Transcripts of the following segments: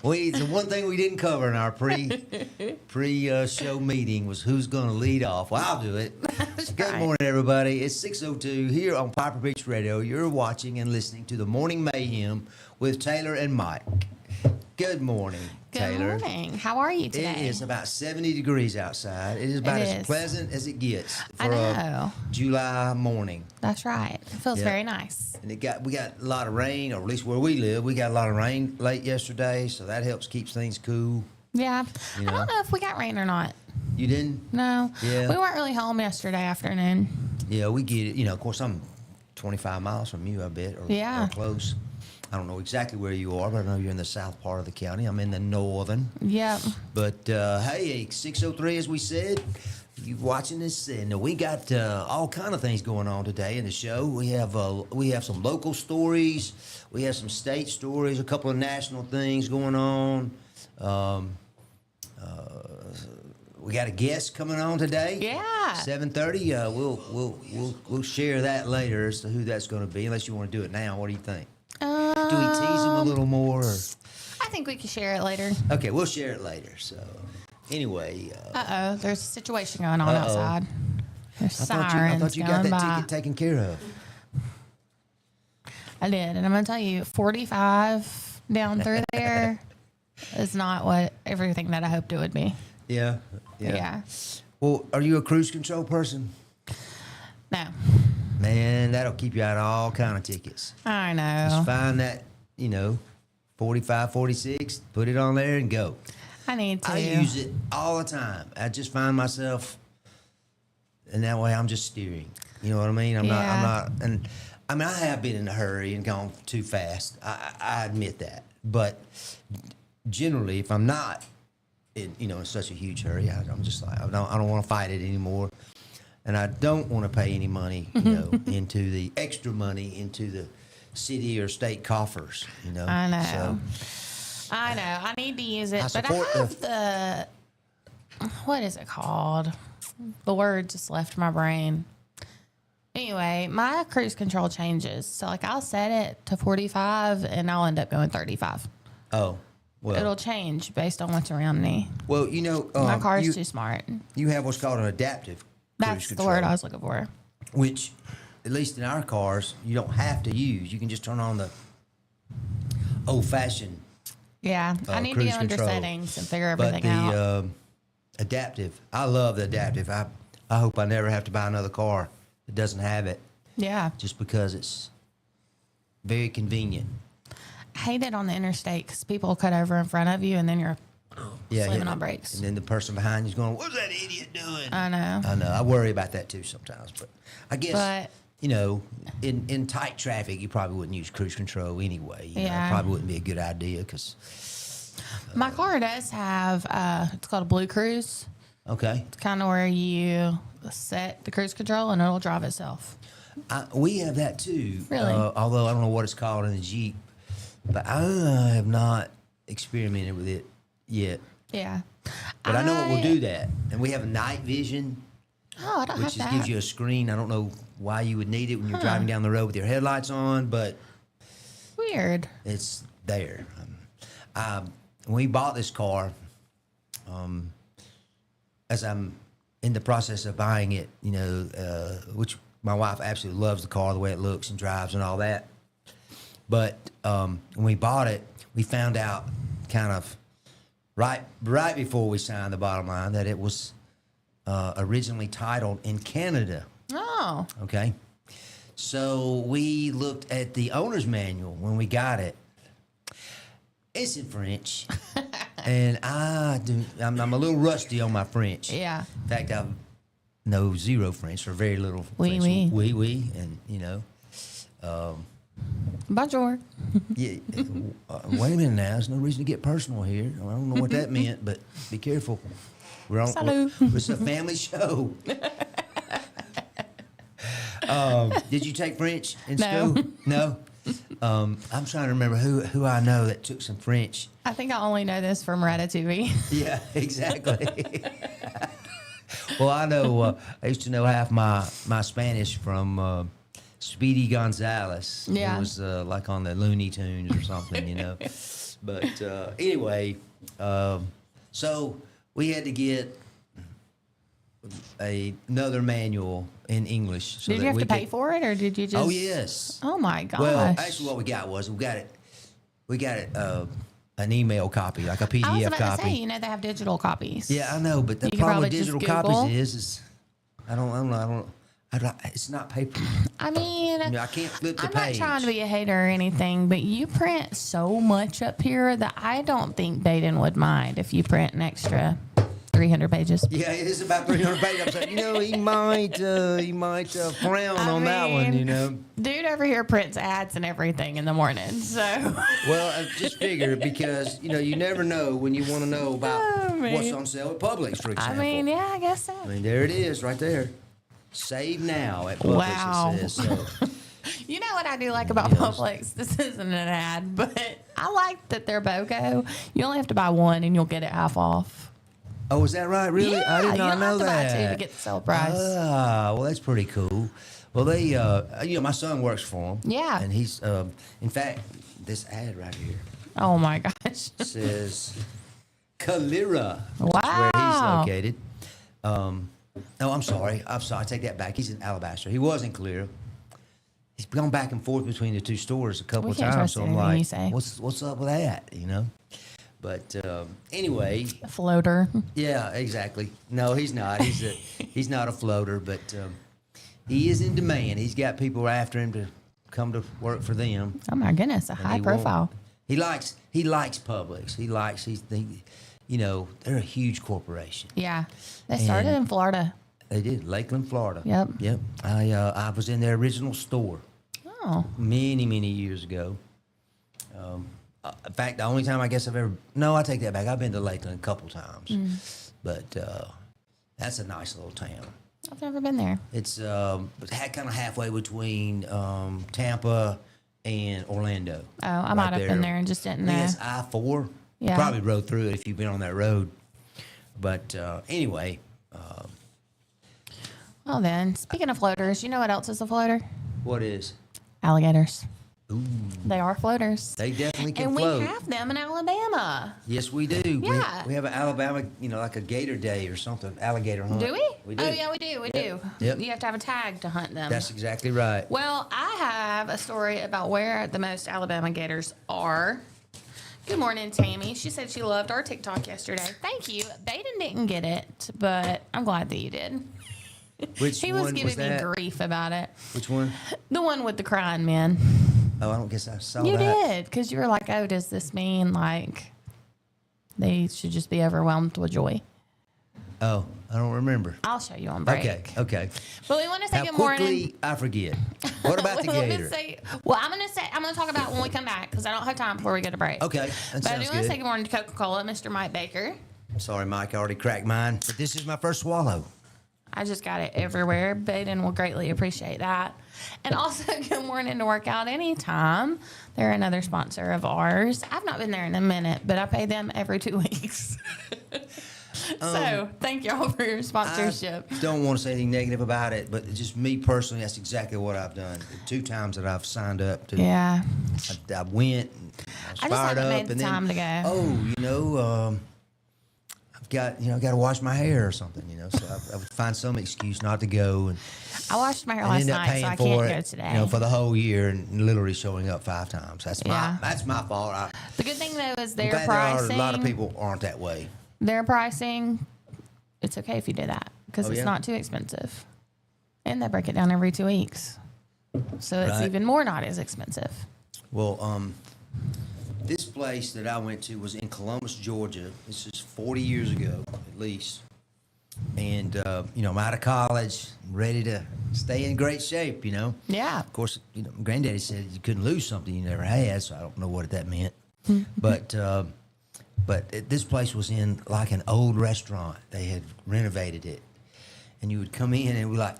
The one thing we didn't cover in our pre-show meeting was who's going to lead off. Well, I'll do it. Good morning, everybody. It's 6:02 here on Piper Beach Radio. You're watching and listening to the Morning Mayhem with Taylor and Mike. Good morning, Taylor. Good morning. How are you today? It is about 70 degrees outside. It is about as pleasant as it gets for a July morning. That's right. It feels very nice. And we got a lot of rain, or at least where we live, we got a lot of rain late yesterday, so that helps keeps things cool. Yeah. I don't know if we got rain or not. You didn't? No. Yeah. We weren't really home yesterday afternoon. Yeah, we get it. Of course, I'm 25 miles from you, I bet, or close. I don't know exactly where you are, but I know you're in the south part of the county. I'm in the northern. Yep. But, hey, 6:03, as we said, you watching this, and we got all kind of things going on today in the show. We have some local stories. We have some state stories, a couple of national things going on. We got a guest coming on today. Yeah. 7:30. We'll share that later as to who that's going to be. Unless you want to do it now, what do you think? Do we tease him a little more? Or? I think we can share it later. Okay, we'll share it later. So, anyway. There's a situation going on outside. There's sirens I thought you got that by. ticket taken care of. I did, and I'm going to tell you, 45 down through there is not everything that I hoped it would be. Yeah. Well, are you a cruise control person? No. Man, that'll keep you out of all kind of tickets. I know. Just find that, 45, 46, put it on there and go. I need to. I use it all the time. I just find myself, and that way I'm just steering. You know what I mean? I'm not, and I mean, I have been in a hurry and gone too fast. I admit that. But generally, if I'm not in such a huge hurry, I'm just like, I don't want to fight it anymore. And I don't want to pay any money, into the extra money into the city or state coffers, I know. So, I know. I need to use it, but I have what is it called? The word just left my brain. Anyway, my cruise control changes. So, I'll set it to 45, and I'll end up going 35. Oh, well. It'll change based on what's around me. Well, my car is too smart. You have what's called an adaptive That's cruise the word I was looking for. Which, at least in our cars, you don't have to use. You can just turn on the old-fashioned Yeah, I need to go under settings and figure everything out. out. But the adaptive, I love the adaptive. I hope I never have to buy another car that doesn't have it. Yeah. Just because it's very convenient. I hate it on the interstate because people cut over in front of you and then you're slamming on brakes. And then the person behind you's going, "What's that idiot doing?" I know. I worry about that too sometimes. But I guess, in tight traffic, you probably wouldn't use cruise control anyway. It probably wouldn't be a good idea because... my car does have, it's called a Blue Cruise. Okay. It's kind of where you set the cruise control and it'll drive itself. We have that too. Really? Although I don't know what it's called in the Jeep. But I have not experimented with it yet. Yeah. But I know it will do that. And we have night vision. Oh, I don't have that. Which gives you a screen. I don't know why you would need it when you're driving down the road with your headlights on, but... Weird. It's there. When we bought this car, as I'm in the process of buying it, which my wife absolutely loves the car, the way it looks and drives and all that. But when we bought it, we found out kind of right before we signed the bottom line that it was originally titled in Canada. Oh. Okay. So we looked at the owner's manual when we got it. It's in French. And I'm a little rusty on my French. Yeah. In fact, I know zero French or very little French. Oui. And, Bonjour. Yeah. Wait a minute now. There's no reason to get personal here. I don't know what that meant, but be careful. Salut. It's a family show. Did you take French in school? No. I'm trying to remember who I know that took some French. I think I only know this from Ratatouille. Yeah, exactly. Well, I know. I used to know half my Spanish from Speedy Gonzales. Yeah. It was like on the Looney Tunes or something, But anyway, so we had to get another manual in English. So did you have to pay for it, or did you just? Oh yes. Oh my gosh. Well, actually, what we got was we got it an email copy, like a PDF I was about copy. to say, they have digital copies. Yeah, I know, but the You could problem with probably just digital Google. copies is I don't. It's not paper. I mean, I can't flip the I'm page. not trying to be a hater or anything, but you print so much up here that I don't think Baden would mind if you print an extra 300 pages. Yeah, it is about 300 pages. I'm saying, he might frown on that one, Dude over here prints ads and everything in the morning, so. Well, I just figured because, you never know when you want to know about what's on sale at Publix, for example. Yeah, I guess so. There it is right there. Save now at Publix, Wow. it says. So. You know what I do like about Publix? This isn't an ad, but I like that they're BOGO. You only have to buy one and you'll get it half off. Oh, is that right? Really? Yeah, I did not know you don't have to that. buy two to get the sale price. Ah, well, that's pretty cool. Well, they, my son works for them. Yeah. And he's, in fact, this ad right here Oh my gosh. says Calera. Wow. That's where he's located. No, I'm sorry. I take that back. He's in Alabaster. He was in Calera. He's gone back and forth between the two stores a couple We of can't times. trust So I'm anything like, you say. what's up with that? But anyway, A floater. yeah, exactly. No, he's not. He's not a floater, but he is in demand. He's got people after him to come to work for them. Oh my goodness, a And high he won't- profile. He likes Publix. They're a huge corporation. Yeah. They started And- in Florida. They did, Lakeland, Florida. Yep. I was in their original store Oh. many years ago. In fact, the only time I guess I take that back. I've been to Lakeland a couple times, but that's a nice little town. I've never been there. It's kind of halfway between Tampa and Orlando. Oh, I might have been there and just didn't I know. think it's I-4. Yeah. You probably rode through it if you've been on that road. But anyway, Well then, speaking of floaters, you know what else is a floater? what is? Alligators. Ooh, They are floaters. they definitely can And float. we have them in Alabama. Yes, we do. Yeah. We have an Alabama, like a gator day or something, alligator hunt. Do we? We do. Oh, yeah, we do. We do. Yep. You have to have a tag to hunt them. That's exactly right. Well, I have a story about where the most Alabama gators are. Good morning, Tammy. She said she loved our TikTok yesterday. Thank you. Baden didn't get it, but I'm glad that you did. Which He one was giving me that? grief about it. Which one? The one with the crying men. Oh, I don't guess I saw You that. did, because you were like, oh, does this mean like they should just be overwhelmed with joy? Oh, I don't remember. I'll show you on break. Okay. But we want to say How good quickly morning. I forget. What about the Let me gator? I'm going to talk about when we come back because I don't have time before we go to break. Okay, that But I do sounds want to say good. good morning to Coca-Cola, Mr. Mike Baker. Sorry, Mike, I already cracked mine, but this is my first swallow. I just got it everywhere. Baden will greatly appreciate that. And also, good morning to Workout Anytime. They're another sponsor of ours. I've not been there in a minute, but I pay them every 2 weeks. So, thank y'all for your sponsorship. I don't want to say anything negative about it, but just me personally, that's exactly what I've done. The 2 times that I've signed up to, Yeah. I went, and I was I just fired haven't up, made and the then, time to go. I've got to wash my hair or something, so I would find some excuse not to go, and I washed my hair and last end up night, paying so I for can't it, go today. for the whole year, and literally showing up 5 times. That's Yeah. my fault. The good thing, though, is I'm their glad pricing. there are a lot of people aren't that way. Their pricing, it's okay if you do that because Oh, it's yeah? not too expensive. And they break it down every 2 weeks. So it's Right. even more not as expensive. Well, this place that I went to was in Columbus, Georgia. This is 40 years ago, at least. And, I'm out of college, ready to stay in great shape, Yeah. Of course, Granddaddy said you couldn't lose something you never had, so I don't know what that meant. But this place was in like an old restaurant. They had renovated it. And you would come in and be like,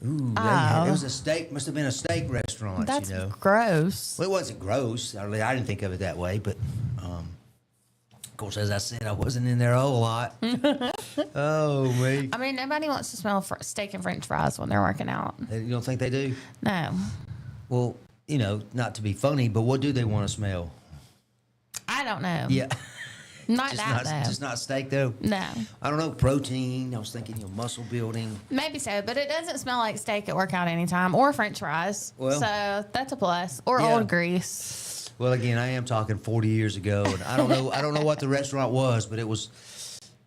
ooh, it was a steak, must have been a steak restaurant, That's gross. Well, it wasn't gross. I didn't think of it that way, but of course, as I said, I wasn't in there a whole lot. Oh, me. I mean, nobody wants to smell steak and French fries when they're working out. You don't think they do? No. Well, not to be funny, but what do they want to smell? I don't know. Yeah. Not that though. Just not steak though. No. I don't know. Protein. I was thinking, muscle building. Maybe so, but it doesn't smell like steak at workout anytime or French fries. Well, so that's a plus. Or old grease. Well, again, I am talking 40 years ago, and I don't know what the restaurant was, but it was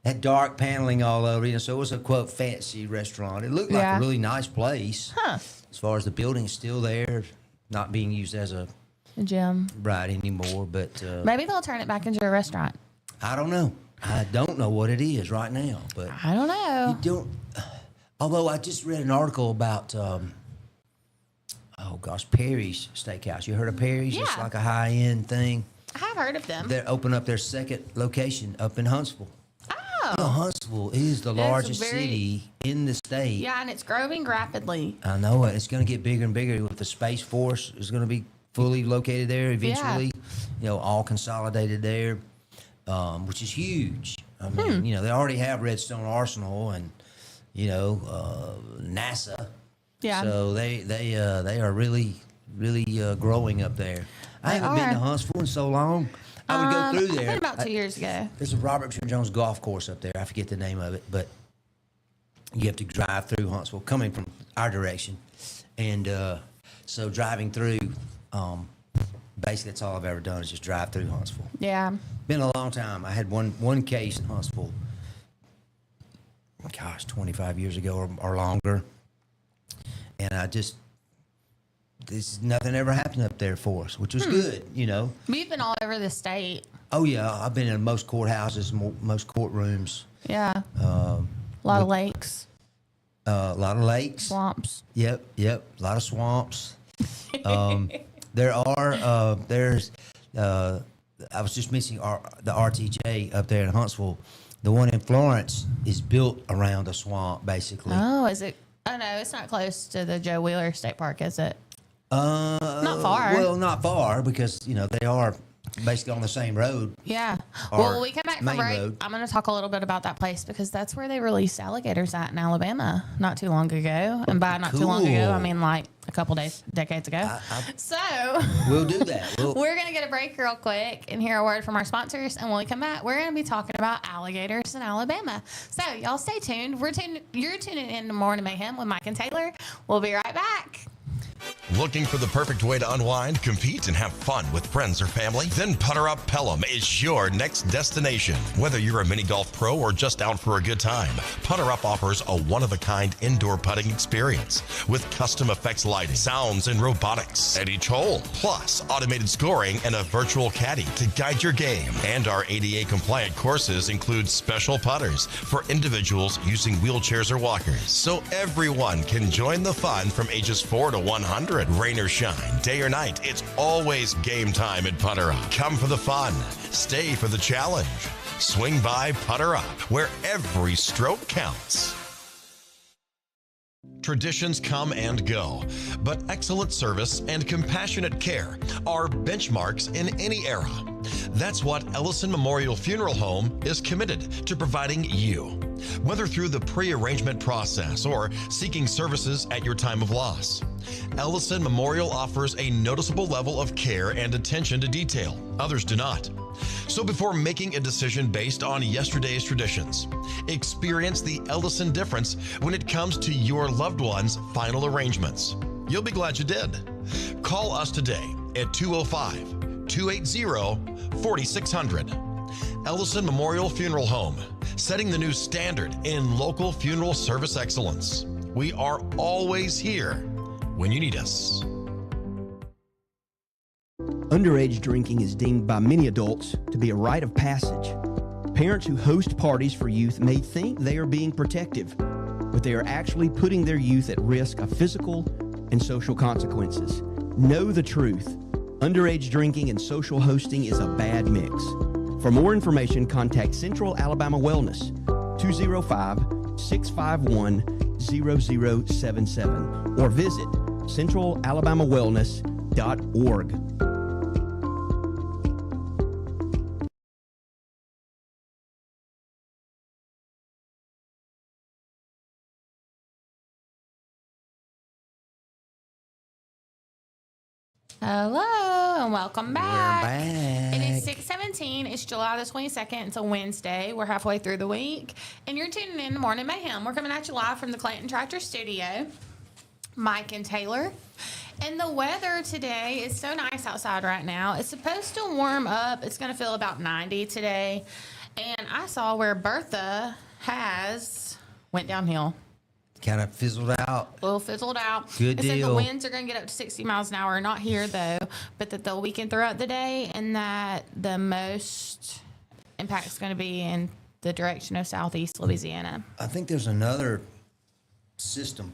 had dark paneling all over. So it was a quote fancy restaurant. It looked like a really nice place. Huh. As far as the building's still there, not being used as a gym right anymore, but maybe they'll turn it back into a restaurant. I don't know. I don't know what it is right now, but I don't know. You don't. Although I just read an article about, Perry's Steakhouse. You heard of Perry's? Yeah. It's like a high-end thing. I have heard of them. They're opening up their second location up in Huntsville. Oh. Huntsville is the largest city in the state. Yeah, and it's growing rapidly. I know it. It's going to get bigger and bigger with the Space Force. Is going to be fully located there eventually. Yeah. All consolidated there. Which is huge. I mean, they already have Redstone Arsenal and, NASA. Yeah. So they are really, really growing up there. I haven't been to Huntsville in so long. I would go through there. I about 2 years ago. There's a Robert Trent Jones golf course up there. I forget the name of it, but you have to drive through Huntsville, coming from our direction. And so driving through, basically that's all I've ever done is just drive through Huntsville. Yeah. Been a long time. I had one case in Huntsville, 25 years ago or longer. And nothing ever happened up there for us, which was good, We've been all over the state. Oh, yeah. I've been in most courthouses, most courtrooms. Yeah. A lot of lakes. A lot of lakes. Swamps. Yep. A lot of swamps. I was just missing the RTJ up there in Huntsville. The one in Florence is built around a swamp, basically. Oh, is it? Oh, no, it's not close to the Joe Wheeler State Park, is it? Not far. Well, not far because, they are basically on the same road. Yeah. Well, when we come back from break, road. I'm going to talk a little bit about that place because that's where they released alligators at in Alabama not too long ago. And by not too long ago, I mean like a couple decades ago. So we'll do that. We're going to get a break real quick and hear a word from our sponsors. And when we come back, we're going to be talking about alligators in Alabama. So y'all stay tuned. You're tuning in to Morning Mayhem with Mike and Taylor. We'll be right back. Looking for the perfect way to unwind, compete, and have fun with friends or family? Then Putter Up Pelham is your next destination. Whether you're a mini golf pro or just out for a good time, Putter Up offers a one-of-a-kind indoor putting experience with custom effects lighting, sounds, and robotics at each hole, plus automated scoring and a virtual caddy to guide your game. And our ADA-compliant courses include special putters for individuals using wheelchairs or walkers, so everyone can join the fun from ages 4 to 100. Rain or shine, day or night, it's always game time at Putter Up. Come for the fun. Stay for the challenge. Swing by Putter Up, where every stroke counts. Traditions come and go, but excellent service and compassionate care are benchmarks in any era. That's what Ellison Memorial Funeral Home is committed to providing you. Whether through the pre-arrangement process or seeking services at your time of loss, Ellison Memorial offers a noticeable level of care and attention to detail. Others do not. So before making a decision based on yesterday's traditions, experience the Ellison difference when it comes to your loved one's final arrangements. You'll be glad you did. Call us today at 205-280-4600. Ellison Memorial Funeral Home, setting the new standard in local funeral service excellence. We are always here when you need us. Underage drinking is deemed by many adults to be a rite of passage. Parents who host parties for youth may think they are being protective, but they are actually putting their youth at risk of physical and social consequences. Know the truth. Underage drinking and social hosting is a bad mix. For more information, contact Central Alabama Wellness, 205-651-0077, or visit centralalabamawellness.org. Hello and welcome back. We're back. It is 6:17 6:17. It's July the 22nd. It's a Wednesday. We're halfway through the week. And you're tuning in to Morning Mayhem. We're coming at you live from the Clayton Tractor Studio. Mike and Taylor. And the weather today is so nice outside right now. It's supposed to warm up. It's going to feel about 90 today. And I saw where Bertha went downhill. Kind of fizzled out. A little fizzled out. Good it deal. Said the winds are going to get up to 60 miles an hour. Not here, though, but that they'll weaken throughout the day, and that the most impact is going to be in the direction of southeast Louisiana. I think there's another system,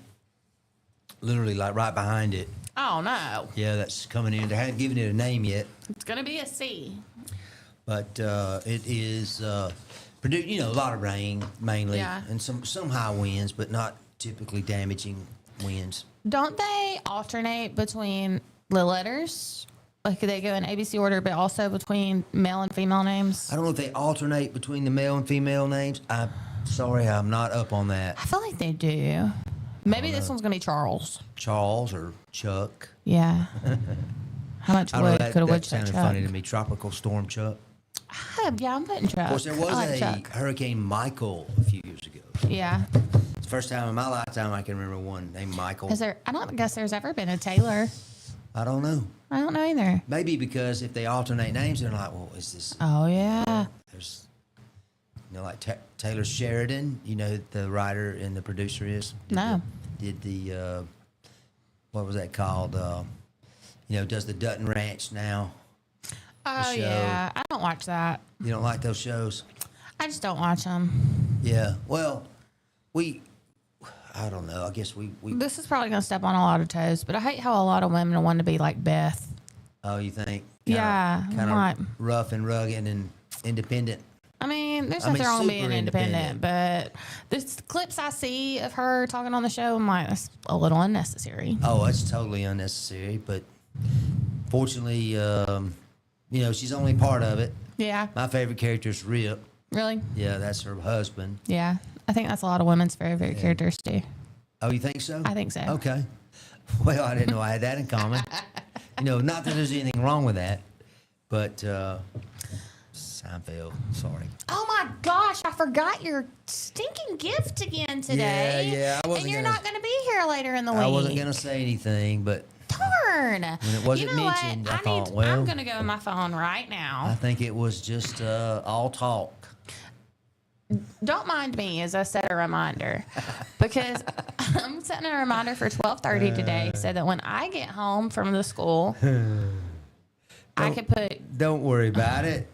literally like right behind it. Oh, no. Yeah, that's coming in. They haven't given it a name yet. It's going to be a C. But it is, a lot of rain, mainly, Yeah. and some high winds, but not typically damaging winds. Don't they alternate between the letters? Like they go in ABC order, but also between male and female names? I don't know if they alternate between the male and female names. I'm sorry, I'm not up on that. I feel like they do. Maybe this one's going to be Charles. Charles or Chuck. Yeah. How much I don't know, wood that could a woodchuck sounded chuck? funny to me. Tropical Storm Chuck. Yeah, I'm putting Chuck. Of course, there was I like a Chuck. Hurricane Michael a few years ago. Yeah. It's the first time in my lifetime I can remember one named Michael. I don't guess there's ever been a Taylor. I don't know. I don't know either. Maybe because if they alternate names, they're like, well, is this... Oh, yeah. There's, like Taylor Sheridan, the writer and the producer is? Did the what was that called? Does the Dutton Ranch now. Oh, yeah. I don't watch that. You don't like those shows? I just don't watch them. Yeah. Well, I don't know. I guess we This is probably going to step on a lot of toes, but I hate how a lot of women want to be like Beth. Oh, you think? Yeah, Kind like- of rough and rugged and independent. I mean, there's nothing wrong with being super independent, but the clips I see of her talking on the show, I'm like, that's a little unnecessary. Oh, it's totally unnecessary, but fortunately, she's only part of it. Yeah. My favorite character is Rip. Really? Yeah, that's her husband. Yeah. I think that's a lot of women's favorite characters, too. Oh, you think so? I think so. Okay. Well, I didn't know I had that in common. Not that there's anything wrong with that, but Seinfeld, sorry. Oh my gosh, I forgot your stinking gift again today. Yeah, I wasn't And you're gonna- not going to be here later in the week. I wasn't going to say anything, but Darn. when it wasn't mentioned, I thought, well, I'm going to go on my phone right I now. think it was just all talk. Don't mind me as I set a reminder because I'm setting a reminder for 12:30 today so that when I get home from the school, I could put... Don't worry about it.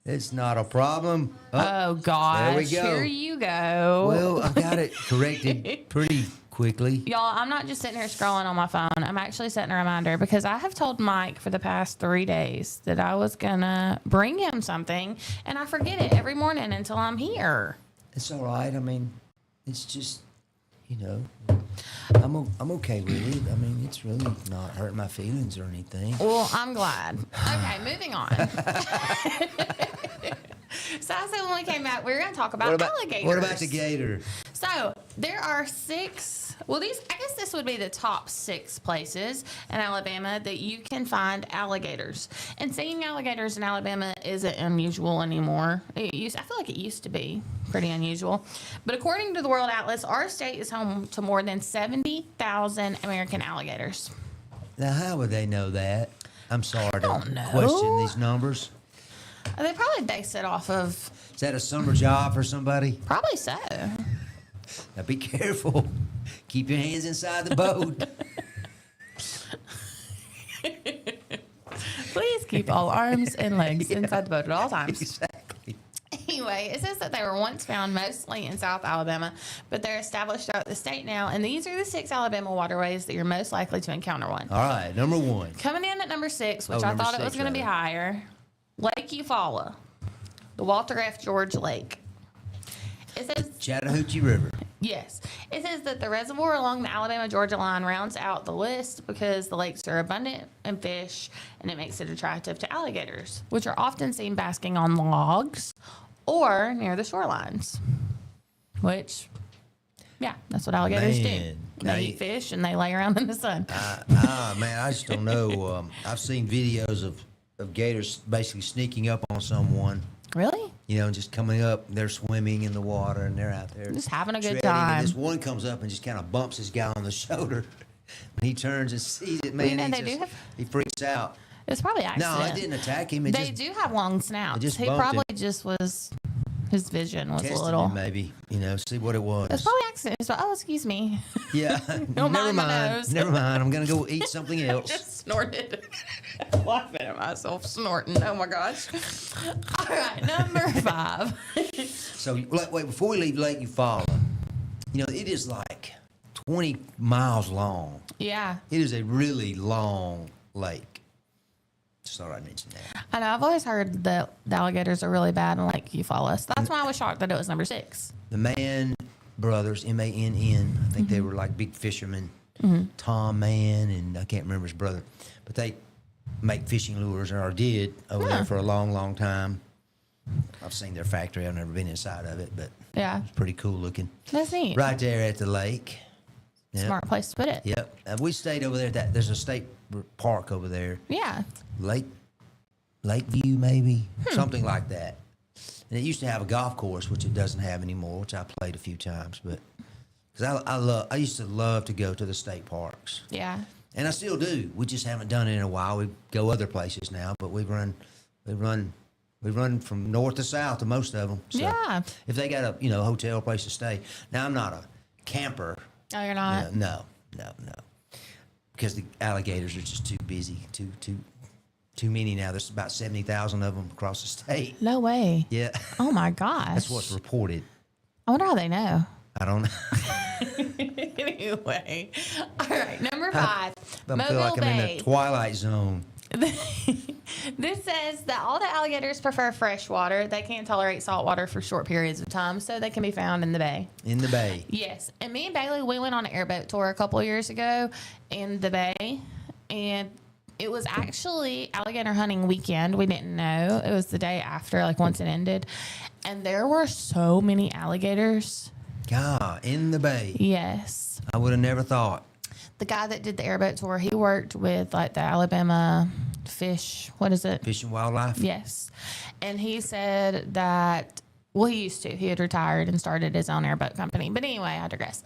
It's not a problem. Oh, gosh. There we go. Here you go. Well, I got it corrected pretty quickly. Y'all, I'm not just sitting here scrolling on my phone. I'm actually setting a reminder because I have told Mike for the past 3 days that I was going to bring him something, and I forget it every morning until I'm here. It's all right. I mean, it's just, I'm okay with it. I mean, it's really not hurting my feelings or anything. Well, I'm glad. Okay, moving on. So I said when we came back, we were going to talk about alligators. What about the gator? So there are 6. Well, I guess this would be the top 6 places in Alabama that you can find alligators. And seeing alligators in Alabama isn't unusual anymore. I feel like it used to be pretty unusual. But according to the World Atlas, our state is home to more than 70,000 American alligators. Now, how would they know that? I'm sorry don't to know. question these numbers. They probably base it off of, Is that a summer job for somebody? probably so. Now, be careful. Keep your hands inside the boat. Please keep all arms and legs inside the boat at all times. Exactly. Anyway, it says that they were once found mostly in South Alabama, but they're established throughout the state now. And these are the 6 Alabama waterways that you're most likely to encounter one. All right, number 1. Coming in at number 6, which I number thought it 6, was going to be higher, Lake Eufaula, the Walter F. George Lake. It says, Chattahoochee River. yes, it says that the reservoir along the Alabama-Georgia line rounds out the list because the lakes are abundant in fish, and it makes it attractive to alligators, which are often seen basking on logs or near the shorelines. Which, yeah, that's what alligators Man. do. Now They you- eat fish and they lay around in the sun. Man, I just don't know. I've seen videos of of gators basically sneaking up on someone. Really? You know, just coming up. They're swimming in the water, and they're out there Just having a good shredding, time. And this one comes up and just kind of bumps this guy on the shoulder. And he turns and sees it, man. You know, he freaks out. It's probably accident. No, it didn't attack him. They do have long snouts. just He bumped probably him. just was. His vision was Tested a little. him maybe, see what it was. It's probably accident. He's like, oh, excuse me. Yeah. Don't Never mind my nose. Never mind. I'm gonna go eat something else. Just snorted. Laughing at myself snorting. Oh my gosh. All right, number 5. So wait, before we leave Lake Eufaula, it is like 20 miles long. Yeah. It is a really long lake. Just thought I'd mention that. I know. I've always heard that the alligators are really bad in Lake Eufaula. So that's why I was shocked that it was number 6. The Mann brothers, Mann, I think they were like big fishermen. Tom Mann and I can't remember his brother, but they make fishing lures or did over there for a long, long time. I've seen their factory. I've never been inside of it, but Yeah. it's pretty cool looking. That's neat. Right there at the lake. Yep. Smart place to put it. Yep. We stayed over there. There's a state park over there. Yeah. Lakeview, maybe something like that. And it used to have a golf course, which it doesn't have anymore, which I played a few times. But because I used to love to go to the state parks, Yeah. and I still do. We just haven't done it in a while. We go other places now, but we run from north to south to most of them. So Yeah. if they got a hotel place to stay. Now I'm not a camper. Oh, you're not? No. Because the alligators are just too busy, too many now. There's about 70,000 of them across the state. No way. Yeah, Oh my gosh. that's what's reported. I wonder how they know. I don't know. Anyway. All right. Number 5. I feel Mobile like I'm in Bay. the Twilight Zone. This says that all the alligators prefer fresh water. They can't tolerate salt water for short periods of time, so they can be found in the bay. In the bay. Yes. And me and Bailey, we went on an airboat tour a couple of years ago in the bay, and it was actually alligator hunting weekend. We didn't know. It was the day after, like once it ended. And there were so many alligators. God, in the bay. Yes. I would have never thought. The guy that did the airboat tour, he worked with like the Alabama fish. What is it? Fish and Wildlife. Yes. And he said that, well, he used to. He had retired and started his own airboat company. But anyway, I digress.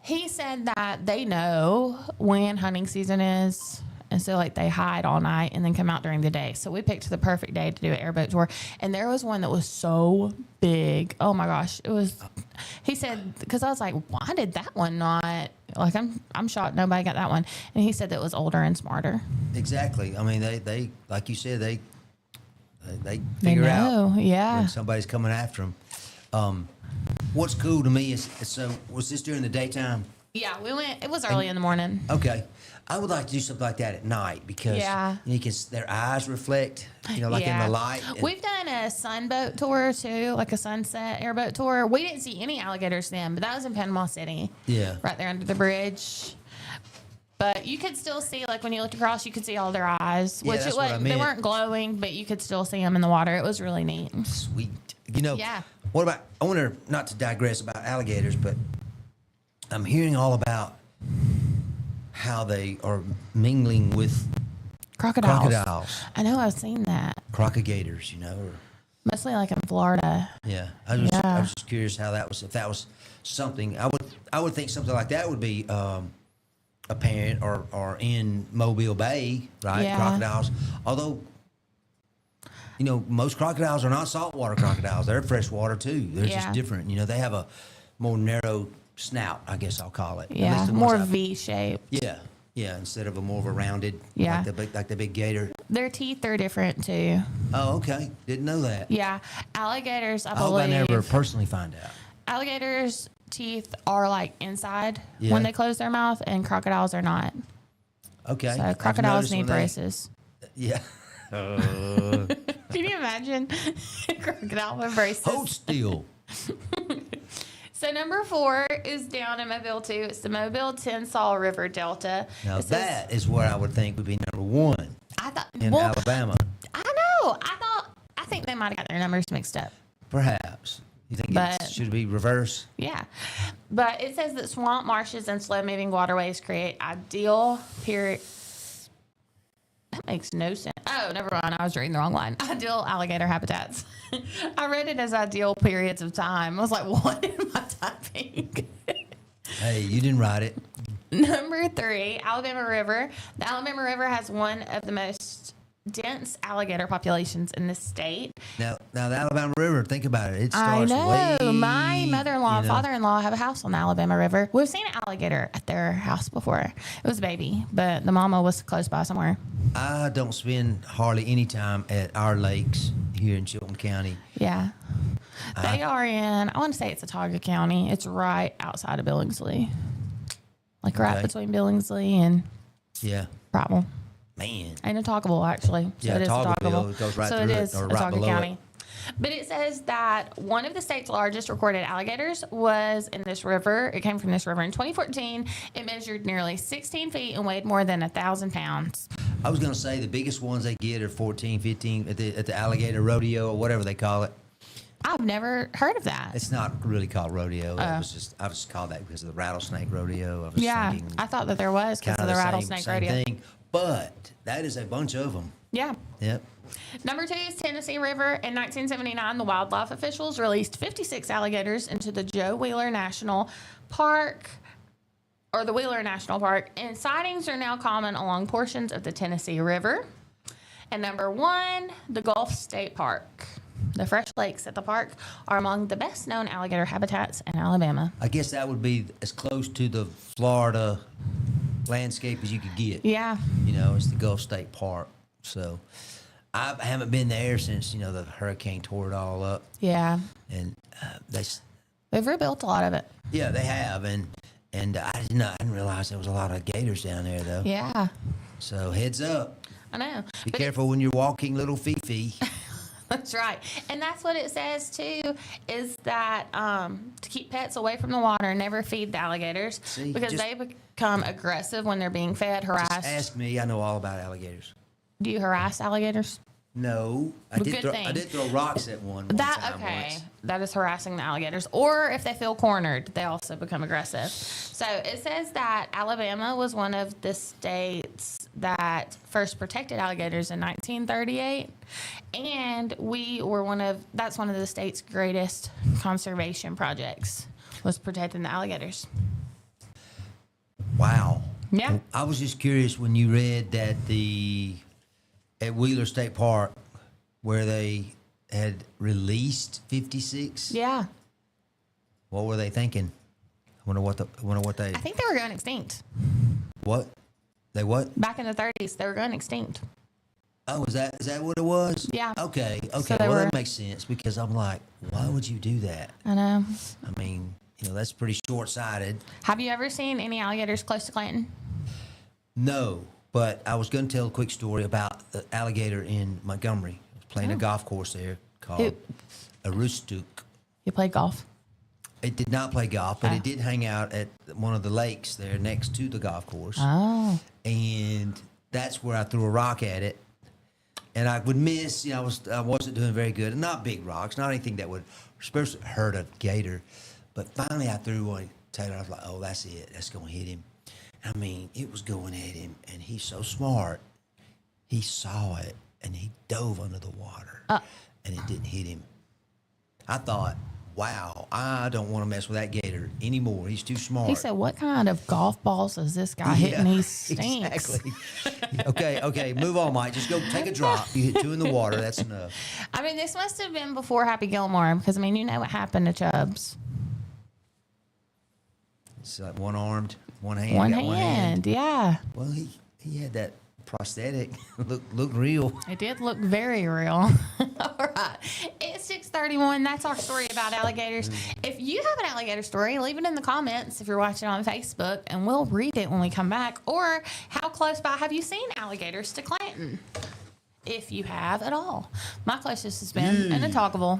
He said that they know when hunting season is. And so, like, they hide all night and then come out during the day. So we picked the perfect day to do an airboat tour. And there was one that was so big. Oh, my gosh. It was, he said, because I was like, why did that one not, like, I'm shocked nobody got that one. And he said that it was older and smarter. Exactly. I mean, they like you said, they figure out when somebody's coming after them. What's cool to me is, so was this during the daytime? Yeah, we went, it was early in the morning. Okay. I would like to do something like that at night because their eyes reflect, in the light. We've done a sunboat tour too, like a sunset airboat tour. We didn't see any alligators then, but that was in Panama City. Yeah. Right there under the bridge. But you could still see, like when you looked across, you could see all their eyes. Yeah, that's what I meant. They weren't glowing, but you could still see them in the water. It was really neat. Sweet. Yeah. What about, I wonder, not to digress about alligators, but I'm hearing all about how they are mingling with crocodiles. I know, I've seen that. Crocodigators, Mostly like in Florida. Yeah. I was just curious how that was, if that was something, I would think something like that would be apparent or in Mobile Bay, right? Yeah. Crocodiles. Although, most crocodiles are not saltwater crocodiles. They're freshwater too. They're just different. They have a more narrow snout, I guess I'll call it. Yeah, more V-shaped. Yeah, instead of a more of a rounded, Yeah. like the big gator. Their teeth are different too. Oh, okay. Didn't know that. Yeah, alligators, I I hope believe. I never personally find out. Alligators' teeth are like inside Yeah. when they close their mouth, and crocodiles are not. Okay. So I've crocodiles noticed need when they- braces. Yeah. Can you imagine a crocodile with braces? Hold still. So number 4 is down in Mobile too. It's the Mobile Tensas River Delta. Now It says- that is what I would think would be number 1 I thought in Alabama. I know. I think they might have got their numbers mixed up. Perhaps. You think But- it should be reverse? Yeah. But it says that swamp marshes and slow-moving waterways create ideal period. That makes no sense. Oh, never mind. I was reading the wrong line. Ideal alligator habitats. I read it as ideal periods of time. I was like, what am I typing? Hey, you didn't write it. Number 3, Alabama River. The Alabama River has one of the most dense alligator populations in the state. Now the Alabama River, think about it. It I starts know. way... My mother-in-law and father-in-law have a house on the Alabama River. We've seen an alligator at their house before. It was a baby, but the mama was close by somewhere. I don't spend hardly any time at our lakes here in Chilton County. Yeah. They are in, I want to say it's Autauga County. It's right outside of Billingsley. Like right between Billingsley and Prattville. Man. And Autaugaville, actually. So yeah, it is Autaugaville. It goes right so through it is or right Autauga below County. it. But it says that one of the state's largest recorded alligators was in this river. It came from this river in 2014. It measured nearly 16 feet and weighed more than 1,000 pounds. I was going to say the biggest ones they get are 14, 15 at the alligator rodeo or whatever they call it. I've never heard of that. It's not really called rodeo. I was just called that because of the rattlesnake rodeo. I thought that there was because of the rattlesnake same rodeo. thing, but that is a bunch of them. Yeah. Yep. Number 2 is Tennessee River. In 1979, the wildlife officials released 56 alligators into the Joe Wheeler National Park, or the Wheeler National Park, and sightings are now common along portions of the Tennessee River. And number 1, the Gulf State Park. The fresh lakes at the park are among the best known alligator habitats in Alabama. I guess that would be as close to the Florida landscape as you could get. Yeah. You know, it's the Gulf State Park. So I haven't been there since, the hurricane tore it all up. Yeah. And they've rebuilt a lot of it. Yeah, they have. And I didn't realize there was a lot of gators down there, though. Yeah. So heads up. I know. Be careful when you're walking, little Fifi. That's right. And that's what it says, too, is that to keep pets away from the water, never feed the alligators. Because they become aggressive when they're being fed, harassed. Just ask me. I know all about alligators. Do you harass alligators? No. I did throw rocks at one time once. That is harassing the alligators. Or if they feel cornered, they also become aggressive. So it says that Alabama was one of the states that first protected alligators in 1938. And that's one of the state's greatest conservation projects, was protecting the alligators. Wow. Yeah. I was just curious when you read that at Wheeler State Park, where they had released 56. Yeah. What were they thinking? I wonder what they. I think they were going extinct. What? They what? Back in the 30s, they were going extinct. Oh, is that what it was? Yeah. Okay. So That makes sense because I'm like, why would you do that? I know. I mean, that's pretty short-sighted. Have you ever seen any alligators close to Clanton? No. But I was going to tell a quick story about the alligator in Montgomery. I was playing a golf course there called Aroostook. You played golf? It did not play golf, but it did hang out at one of the lakes there next to the golf course. Oh. And that's where I threw a rock at it. And I would miss. I wasn't doing very good. And not big rocks, not anything that would supposed to hurt a gator. But finally I threw one. Taylor, I was like, oh, that's it. That's going to hit him. I mean, it was going at him, and he's so smart. He saw it, and he dove under the water, and it didn't hit him. I thought, wow, I don't want to mess with that gator anymore. He's too smart. He said, what kind of golf balls is this guy hitting? He stinks. Exactly. Okay, move on, Mike. Just go take a drop. You hit 2 in the water. That's enough. I mean, this must have been before Happy Gilmore, because, you know what happened to Chubbs. It's like one-armed. One hand. One hand, yeah. Well, he had that prosthetic. Looked real. It did look very real. All right. It's 6:31. That's our story about alligators. If you have an alligator story, leave it in the comments if you're watching on Facebook, and we'll read it when we come back. Or how close by have you seen alligators to Clanton? If you have at all. My closest has been in Autauga.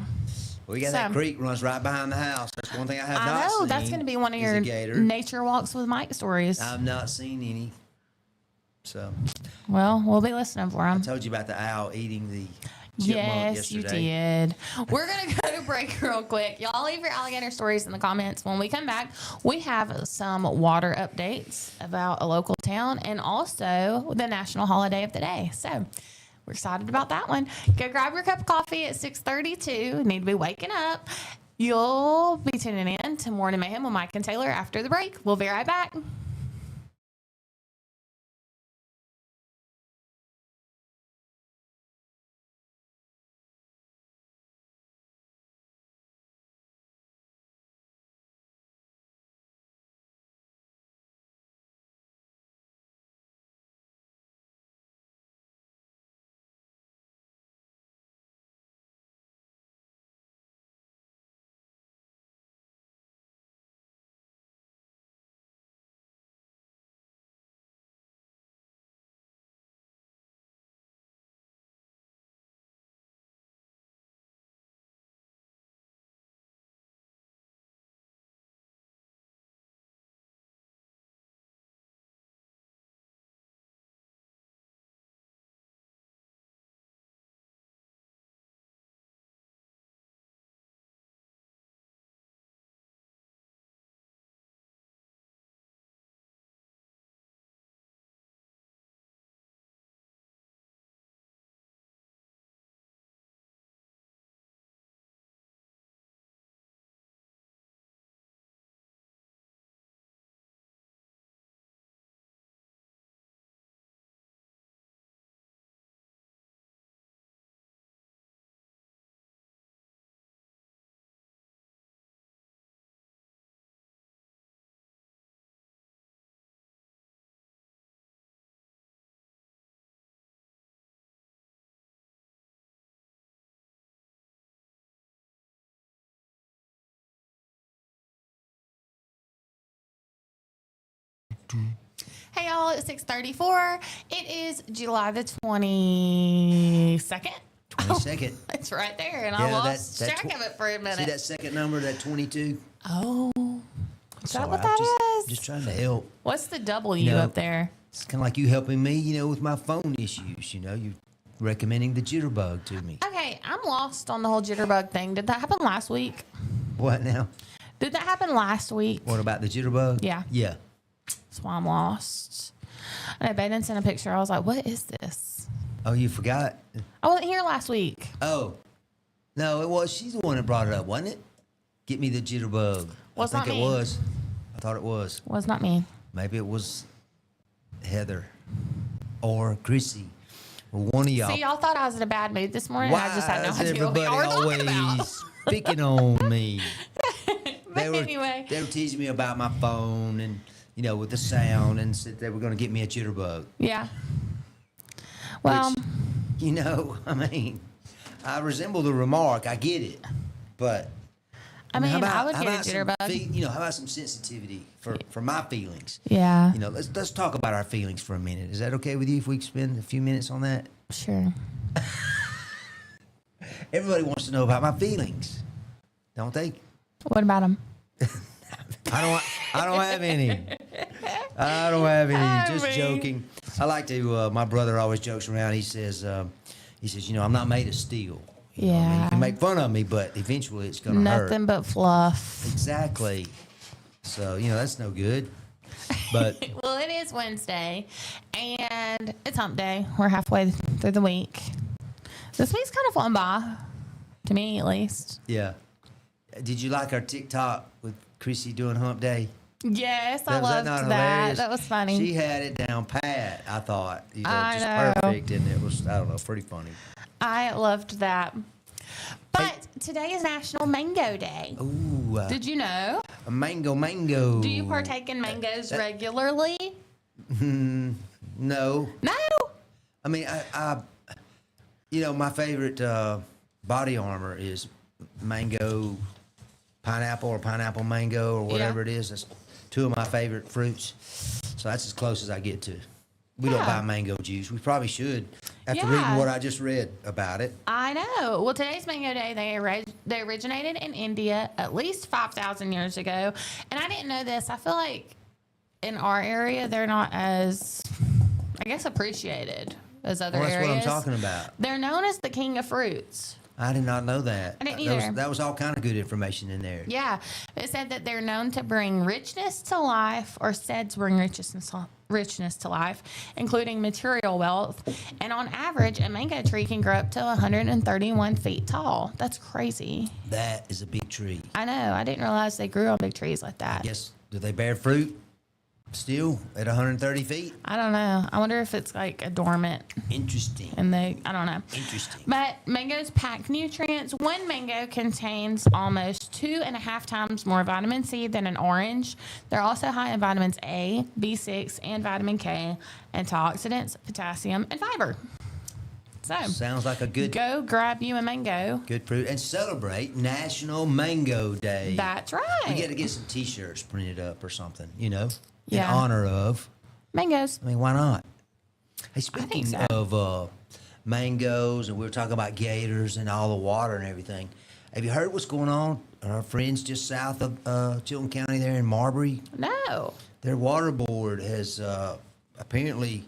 We got that creek runs right behind the house. That's one thing I have not seen. I know. That's going to be one of your nature walks with Mike stories. I've not seen any. So. Well, we'll be listening for them. I told you about the owl eating the chipmunk yesterday. You did. We're going to go to break real quick. Y'all leave your alligator stories in the comments. When we come back, we have some water updates about a local town and also the national holiday of the day. So we're excited about that one. Go grab your cup of coffee at 6:32. Need to be waking up. You'll be tuning in to Morning Mayhem with Mike and Taylor after the break. We'll be right back. Hey y'all, it's 6:34. It is July the 22nd. 22nd. It's right there, and I lost track of it for a minute. See that second number, that 22? Oh, is that what I'm that is? Just trying to help. What's the W up there? It's kind of like you helping me, with my phone issues. You recommending the jitterbug to me. Okay, I'm lost on the whole jitterbug thing. Did that happen last week? What now? Did that happen last week? What about the jitterbug? Yeah. Yeah. That's why I'm lost. I know Baden sent a picture. I was like, what is this? Oh, you forgot? I wasn't here last week. Oh. No, it was. She's the one that brought it up, wasn't it? Get me the jitterbug. Was I not think me. it was. I thought it was. Was not me. Maybe it was Heather or Chrissy or one of y'all. See, y'all thought I was in a bad mood this morning. Why I just had no is idea what everybody y'all were talking about. always picking on me? Anyway. They were teasing me about my phone and, with the sound, and said they were going to get me a jitterbug. Yeah. Well, Which, I resemble the remark. I get it. But, I would how get a about jitterbug. how about some sensitivity for my feelings? Yeah. Let's talk about our feelings for a minute. Is that okay with you if we spend a few minutes on that? Sure. Everybody wants to know about my feelings, don't they? What about them? I don't have any. I don't have any. Just mean- joking. I like to. My brother always jokes around. He says, I'm not made of steel. You know what I mean? Yeah. You can make fun of me, but eventually it's gonna hurt. Nothing but fluff. Exactly. So that's no good. But Well, it is Wednesday, and it's hump day. We're halfway through the week. This week's kind of flown by, to me at least. yeah. Did you like our TikTok with Chrissy doing Hump Day? Yes, I Was loved not that. hilarious? That was funny. She had it down pat. I thought, I just know. perfect, and it was pretty funny. I loved that. But today is National Mango Day. Ooh, Did you know? a mango. Do you partake in mangoes regularly? No. No. I mean, my favorite body armor is mango, pineapple, or pineapple mango, or whatever it is. That's two of my favorite fruits. So that's as close as I get to. We don't Yeah. buy mango juice. We probably should, after Yeah. reading what I just read about it. I know. Well, today's Mango Day, they originated in India at least 5,000 years ago. And I didn't know this. I feel like in our area, they're not as, I guess, appreciated as other Well, that's areas. what I'm talking about. They're known as the king of fruits. I did not know that. I didn't either. That was all kind of good information in there. Yeah. It said that they're known to bring richness to life, or said to bring richness to life, including material wealth. And on average, a mango tree can grow up to 131 feet tall. That's crazy. That is a big tree. I know. I didn't realize they grew on big trees like that. Yes. Do they bear fruit still at 130 feet? I don't know. I wonder if it's like a dormant. Interesting. And I don't know. Interesting. But mangoes pack nutrients. One mango contains almost 2.5 times more vitamin C than an orange. They're also high in vitamins A, B6, and vitamin K, antioxidants, potassium, and fiber. So sounds like a good. Go grab you a mango. Good fruit and celebrate National Mango Day. That's right. We got to get some T-shirts printed up or something, in Yeah. honor of mangoes. I mean, why not? Hey, speaking so. of mangoes, and we were talking about gators and all the water and everything. Have you heard what's going on? Our friends just south of Chilton County there in Marbury, No. their water board has apparently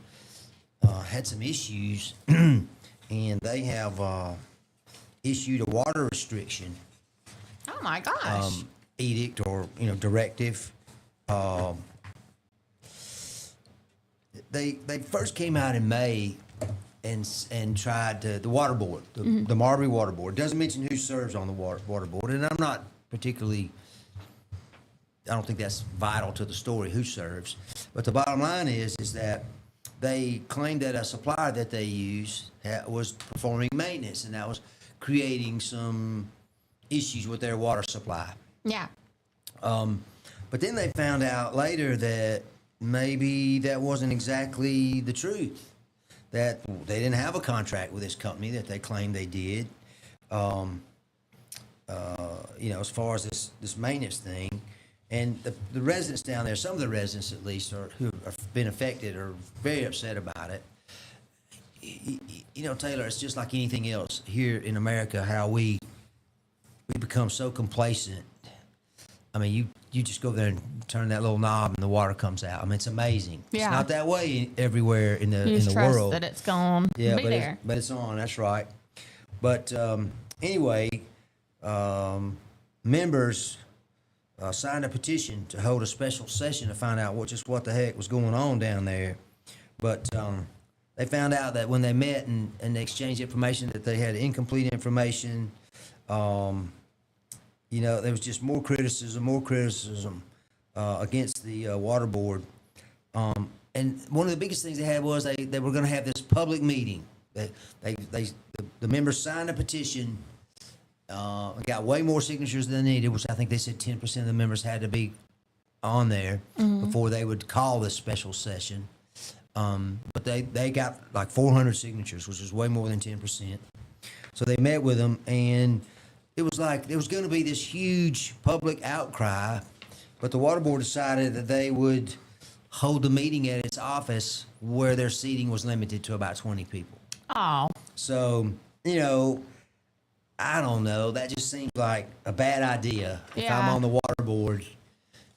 had some issues, and they have issued a water restriction Oh my gosh. edict or directive. They first came out in May and tried the water board, the Marbury water board. Doesn't mention who serves on the water board, and I'm not particularly. I don't think that's vital to the story who serves, but the bottom line is that they claimed that a supplier that they use was performing maintenance, and that was creating some issues with their water supply. Yeah. But then they found out later that maybe that wasn't exactly the truth, that they didn't have a contract with this company that they claimed they did. As far as this maintenance thing, and the residents down there, some of the residents at least, who have been affected, are very upset about it. Taylor, it's just like anything else here in America, how we become so complacent. I mean, you just go there and turn that little knob and the water comes out. I mean, it's amazing. Yeah. It's not that way everywhere in the You just trust world. that it's gone. Yeah, Be there. but it's on. That's right. But anyway, members signed a petition to hold a special session to find out what the heck was going on down there. But they found out that when they met and they exchanged information, that they had incomplete information. There was just more criticism against the water board. And one of the biggest things they had was they were going to have this public meeting. The members signed a petition, got way more signatures than they needed, which I think they said 10% of the members had to be on there before they would call this special session. But they got like 400 signatures, which is way more than 10%. So they met with them, and it was like there was going to be this huge public outcry, but the water board decided that they would hold the meeting at its office where their seating was limited to about 20 people. Oh. So, I don't know. That just seems like a bad idea. If Yeah. I'm on the water board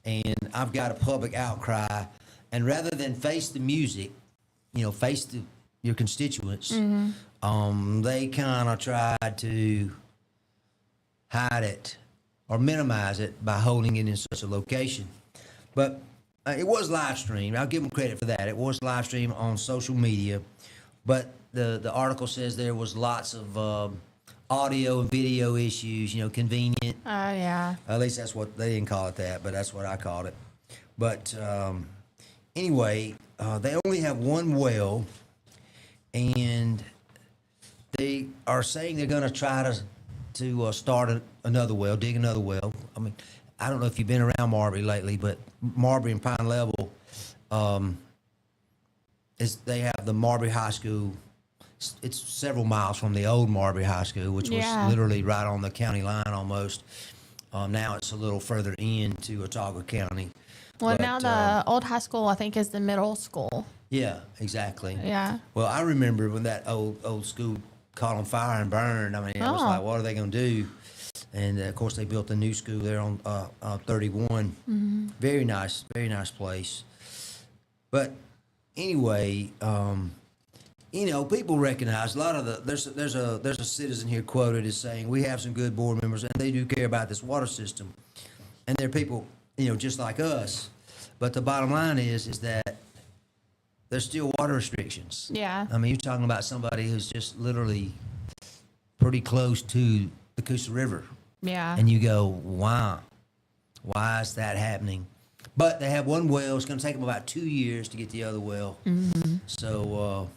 and I've got a public outcry, and rather than face the music, face your constituents, they kind of tried to hide it or minimize it by holding it in such a location. But it was live streamed. I'll give them credit for that. It was live streamed on social media, but the article says there was lots of audio and video issues, convenient. Oh, yeah. At least that's what they didn't call it that, but that's what I called it. But anyway, they only have one well, and they are saying they're going to try to start another well, dig another well. I mean, I don't know if you've been around Marbury lately, but Marbury and Pine Level, they have the Marbury High School. It's several miles from the old Marbury High School, which was literally right on the county line almost. Now it's a little further into Otago County. Well, But, now the old high school, I think, is the middle school. Yeah, exactly. Yeah. Well, I remember when that old school caught on fire and burned. I mean, it was like, what are they going to do? And of course, they built a new school there on 31. Very nice place. But anyway, people recognize a lot of there's a citizen here quoted as saying we have some good board members and they do care about this water system, and they're people just like us, but the bottom line is that there's still water restrictions. Yeah. I mean, you're talking about somebody who's just literally pretty close to the Coosa River. Yeah. And you go, wow, why is that happening? But they have one well. It's going to take them about 2 years to get the other well. Mm-hmm. So,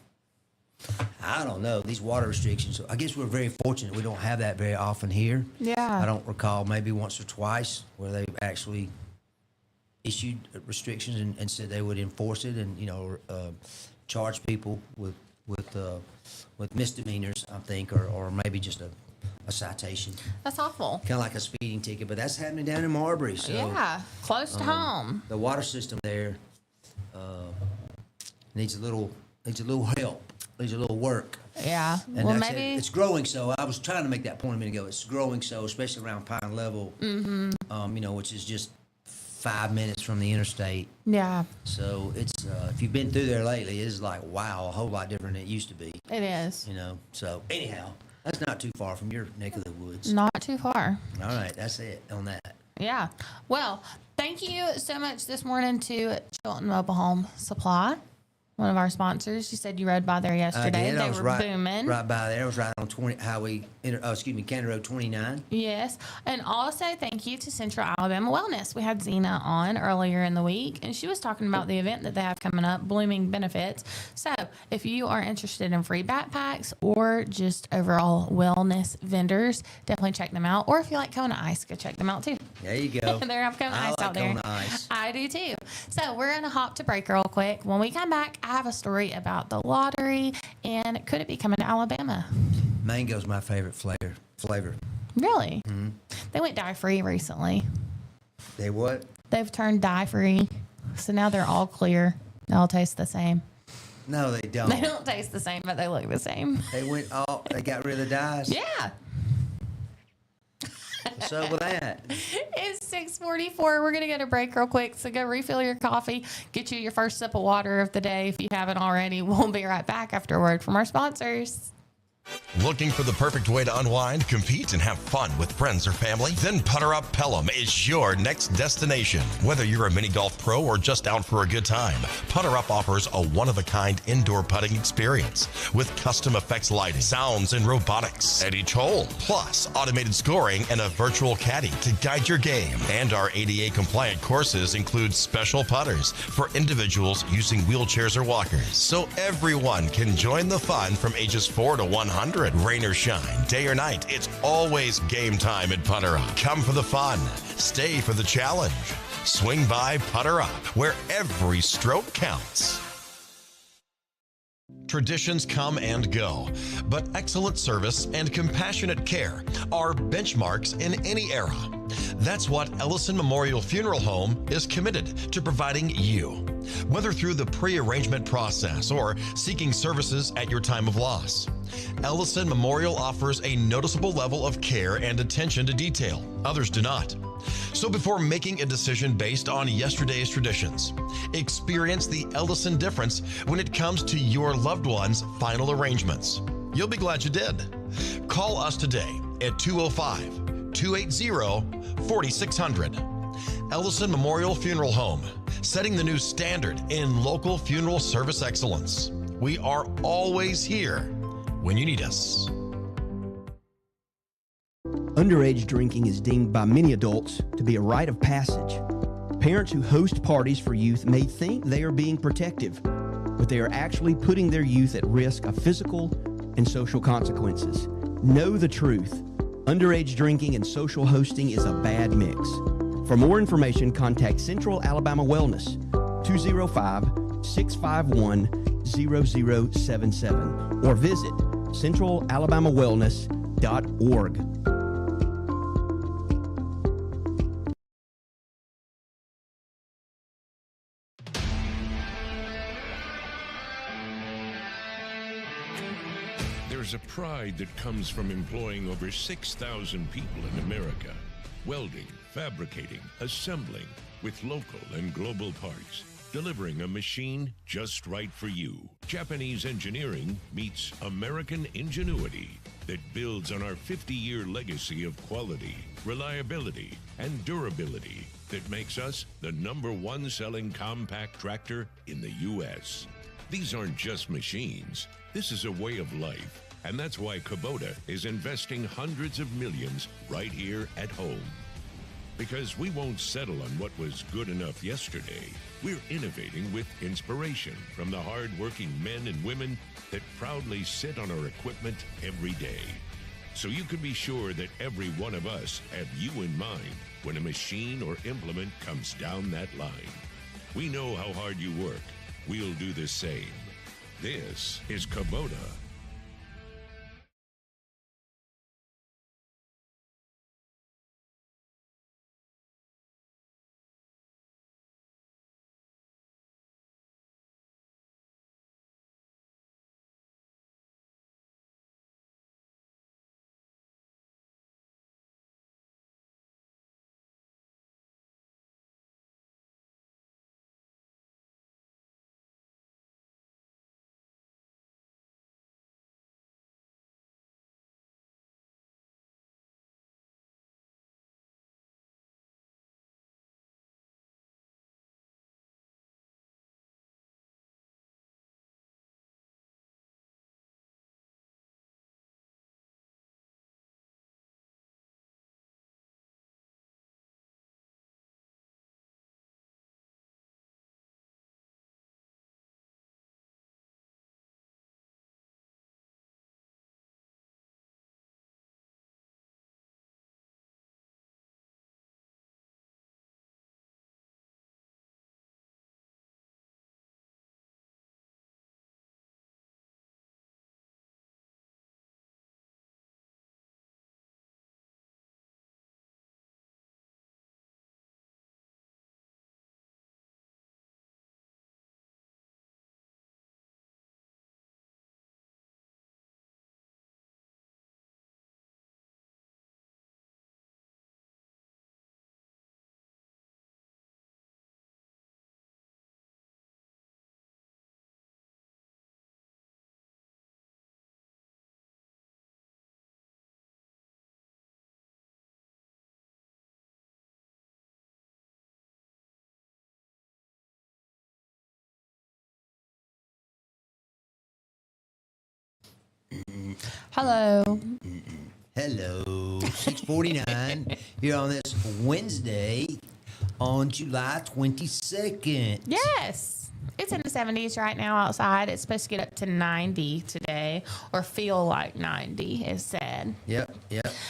I don't know. These water restrictions, I guess we're very fortunate. We don't have that very often here. Yeah. I don't recall maybe once or twice where they actually issued restrictions and said they would enforce it and, charge people with misdemeanors, I think, or maybe just a citation. That's awful. Kind of like a speeding ticket, but that's happening down in Marbury. So, yeah, close to home. The water system there needs a little help, needs a little work. Yeah. And well, maybe maybe it's growing. So I was trying to make that point a minute ago. It's growing. So especially around Pine Level, which is just 5 minutes from the interstate. Yeah. So it's if you've been through there lately, it's like wow, a whole lot different than it used to be. It is. So anyhow, that's not too far from your neck of the woods. Not too far. All right, that's it on that. Yeah. Well, thank you so much this morning to Chilton Mobile Home Supply, one of our sponsors. You said you rode by there yesterday. I did. They I was were booming. Right by there. I was right on County Road 29. Yes. And also thank you to Central Alabama Wellness. We had Zena on earlier in the week, and she was talking about the event that they have coming up, Blooming Benefits. So if you are interested in free backpacks or just overall wellness vendors, definitely check them out. Or if you like Kona Ice, go check them out too. There you go. They're have Kona Ice out there. Kona Ice. I do too. So we're going to hop to break real quick. When we come back, I have a story about the lottery and could it be coming to Alabama? Mango's my favorite flavor. Really? Mm-hmm. They went dye-free recently. They what? They've turned dye-free. So now they're all clear. They all taste the same. No, they don't. They don't taste the same, but they look the same. They got rid of the dyes? Yeah. What's up with that? It's 6:44. We're going to go to break real quick. So go refill your coffee. Get you your first sip of water of the day if you haven't already. We'll be right back after a word from our sponsors. Looking for the perfect way to unwind, compete, and have fun with friends or family? Then Putter Up Pelham is your next destination. Whether you're a mini golf pro or just out for a good time, Putter Up offers a one-of-a-kind indoor putting experience with custom effects lighting, sounds, and robotics at each hole, plus automated scoring and a virtual caddy to guide your game. And our ADA-compliant courses include special putters for individuals using wheelchairs or walkers, so everyone can join the fun from ages 4 to 100. Rain or shine, day or night, it's always game time at Putter Up. Come for the fun, stay for the challenge. Swing by Putter Up, where every stroke counts. Traditions come and go, but excellent service and compassionate care are benchmarks in any era. That's what Ellison Memorial Funeral Home is committed to providing you, whether through the pre-arrangement process or seeking services at your time of loss. Ellison Memorial offers a noticeable level of care and attention to detail. Others do not. So before making a decision based on yesterday's traditions, experience the Ellison difference when it comes to your loved one's final arrangements. You'll be glad you did. Call us today at 205-280-4600. Ellison Memorial Funeral Home, setting the new standard in local funeral service excellence. We are always here when you need us. Underage drinking is deemed by many adults to be a rite of passage. Parents who host parties for youth may think they are being protective, but they are actually putting their youth at risk of physical and social consequences. Know the truth. Underage drinking and social hosting is a bad mix. For more information, contact Central Alabama Wellness, 205-651-0077, or visit centralalabamawellness.org. There's a pride that comes from employing over 6,000 people in America, welding, fabricating, assembling with local and global parts. delivering a machine just right for you. Japanese engineering meets American ingenuity that builds on our 50-year legacy of quality, reliability, and durability that makes us the #1 selling compact tractor in the U.S. These aren't just machines. This is a way of life. And that's why Kubota is investing hundreds of millions right here at home. Because we won't settle on what was good enough yesterday. We're innovating with inspiration from the hard-working men and women that proudly sit on our equipment every day. So you can be sure that every one of us have you in mind when a machine or implement comes down that line. We know how hard you work. We'll do the same. This is Kubota. Hello. Hello, 6:49 here on this Wednesday on July 22nd. Yes. It's in the 70s right now outside. It's supposed to get up to 90 today, or feel like 90, is said. Yep.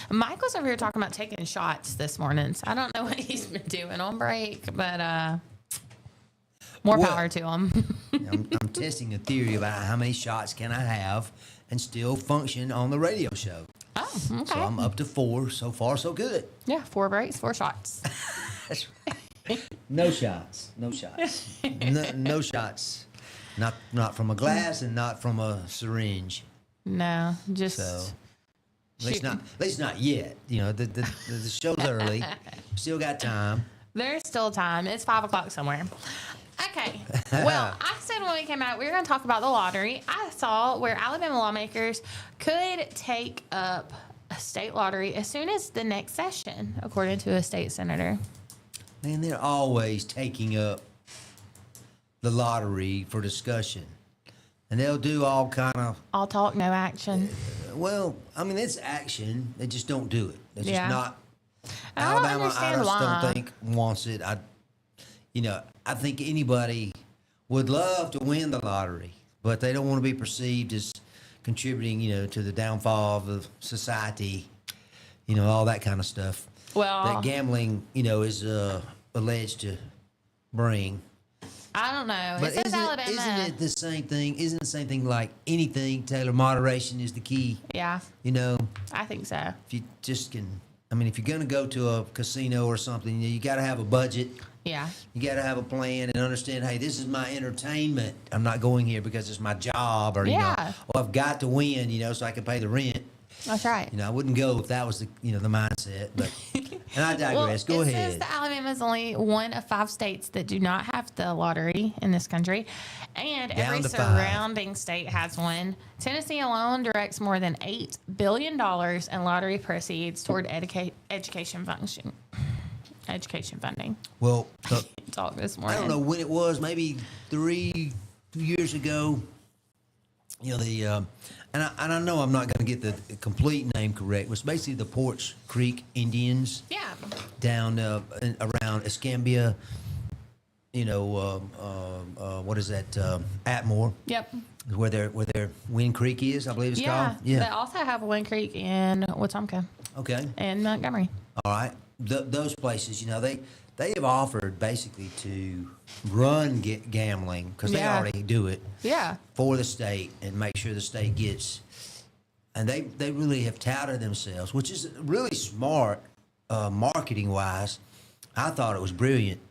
Michael's over here talking about taking shots this morning. So I don't know what he's been doing on break, but more power to him. I'm testing a theory about how many shots can I have and still function on the radio show. Oh, okay. So I'm up to 4. So far, so good. Yeah, 4 breaks, 4 shots. That's right. No shots. No shots. Not from a glass and not from a syringe. No, just... So, at least not yet. You know, the show's early. Still got time. There's still time. It's 5 o'clock somewhere. Okay. Well, I said when we came out, we were going to talk about the lottery. I saw where Alabama lawmakers could take up a state lottery as soon as the next session, according to a state senator. Man, they're always taking up the lottery for discussion. And they'll do all kind of... All talk, no action. Well, I mean, it's action. They just don't do it. It's just not... I don't Alabama, I understand just why. don't think wants it. I think anybody would love to win the lottery, but they don't want to be perceived as contributing, to the downfall of the society, all that kind of stuff. Well... That gambling, is alleged to bring. I don't know. But It says Alabama. isn't it the same thing? Isn't it the same thing like anything, Taylor? Moderation is the key. Yeah, If I think so. you just can... if you're going to go to a casino or something, you got to have a budget. Yeah. You got to have a plan and understand, hey, this is my entertainment. I'm not going here because it's my job or, I've got to win, so I can pay the rent. That's right. I wouldn't go if that was the mindset. But And I digress. Go ahead. It says that Alabama is only one of 5 states that do not have the lottery in this country, and every surrounding state has one. Tennessee alone directs more than $8 billion in lottery proceeds toward education funding. Well, Talk this morning. I don't know when it was, maybe 2 years ago. You know, and I know I'm not going to get the complete name correct, but it's basically the Porch Creek Indians. Yeah. Down around Escambia, you know, what is that? Atmore. Yep. Where their Wind Creek is, I believe it's called. Yeah. They also have a Wind Creek in Wetumpka. Okay. And Montgomery. All right. Those places, you know, they have offered basically to run gambling because they already do it. Yeah. For the state and make sure the state gets, and they really have touted themselves, which is really smart, marketing wise. I thought it was brilliant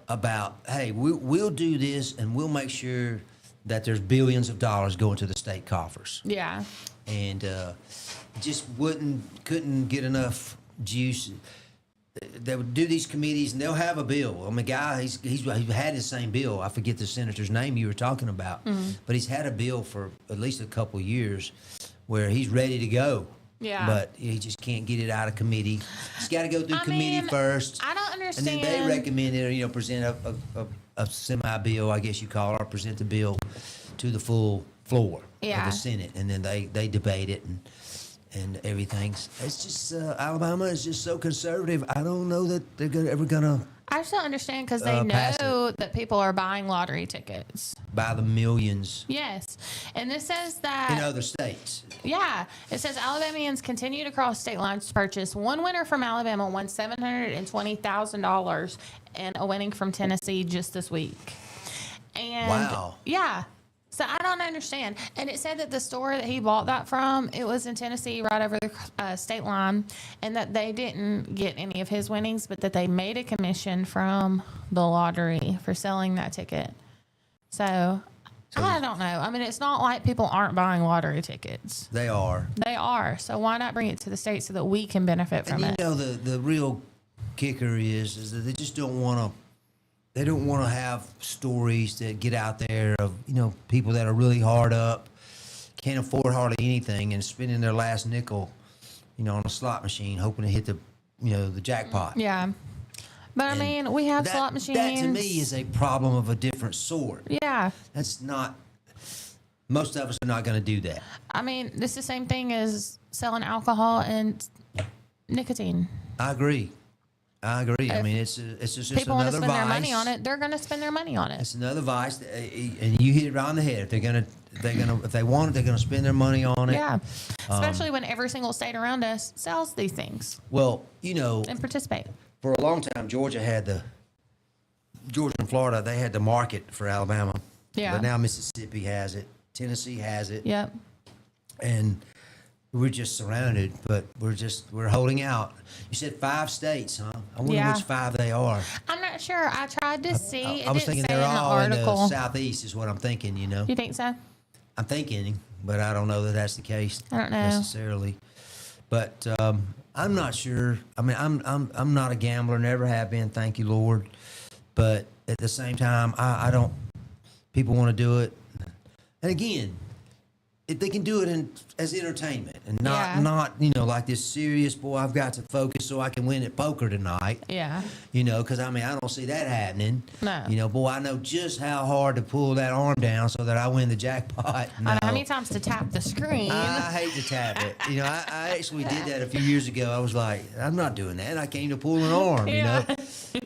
about, hey, we'll do this and we'll make sure that there's billions of dollars going to the state coffers. Yeah. And just couldn't get enough juice. They would do these committees, and they'll have a bill. I mean, he's had the same bill. I forget the senator's name you were talking about, but he's had a bill for at least a couple of years where he's ready to go. Yeah. But he just can't get it out of committee. He's got to go through committee first. I don't understand. And then they recommend it, you know, present a semi-bill, I guess you call it, or present the bill to the full floor of the Senate, and then they debate it and everything's. It's just Alabama is just so conservative. I don't know that they're ever gonna. I just don't understand because they know that people are buying lottery tickets by the millions. Yes, and this says that in other states. Yeah, it says Alabamians continue to cross state lines to purchase. One winner from Alabama won $720,000 and a winning from Tennessee just this week. And wow. Yeah. So I don't understand. And it said that the store that he bought that from, it was in Tennessee right over the state line, and that they didn't get any of his winnings, but that they made a commission from the lottery for selling that ticket. So I don't know. I mean, it's not like people aren't buying lottery tickets. They are. They are. So why not bring it to the state so that we can benefit from it? You know, the real kicker is that they just don't want to. They don't want to have stories that get out there of, you know, people that are really hard up, can't afford hardly anything, and spending their last nickel, you know, on a slot machine, hoping to hit the jackpot. Yeah. But I mean, we have slot machines. That to me is a problem of a different sort. Yeah. That's not. Most of us are not going to do that. I mean, this is the same thing as selling alcohol and nicotine. I agree. I mean, it's just people another vice. People want to spend their money on it. They're going to spend their money on it. It's another vice, and you hit it right on the head. If they want it, they're going to spend their money on it. Yeah, especially when every single state around us sells these things. Well, you know, and participate. For a long time, Georgia and Florida, they had the market for Alabama. Yeah. But now Mississippi has it. Tennessee has it. Yep. And we're just surrounded, but we're holding out. You said 5 states, huh? I wonder which 5 they are. I'm not sure. I tried to see. I was thinking they're all in the southeast is what I'm thinking, you know. You think so? I'm thinking, but I don't know that that's the case. I don't know necessarily. But I'm not sure. I mean, I'm not a gambler, never have been, thank you, Lord. But at the same time, I don't. People want to do it, and again, if they can do it as entertainment and not like this serious, boy, I've got to focus so I can win at poker tonight. Yeah. You know, because I mean, I don't see that happening. No. You know, boy, I know just how hard to pull that arm down so that I win the jackpot. No. I know how many times to tap the screen. I hate to tap it. You know, I actually did that a few years ago. I was like, I'm not doing that. I came to pull an arm, you know.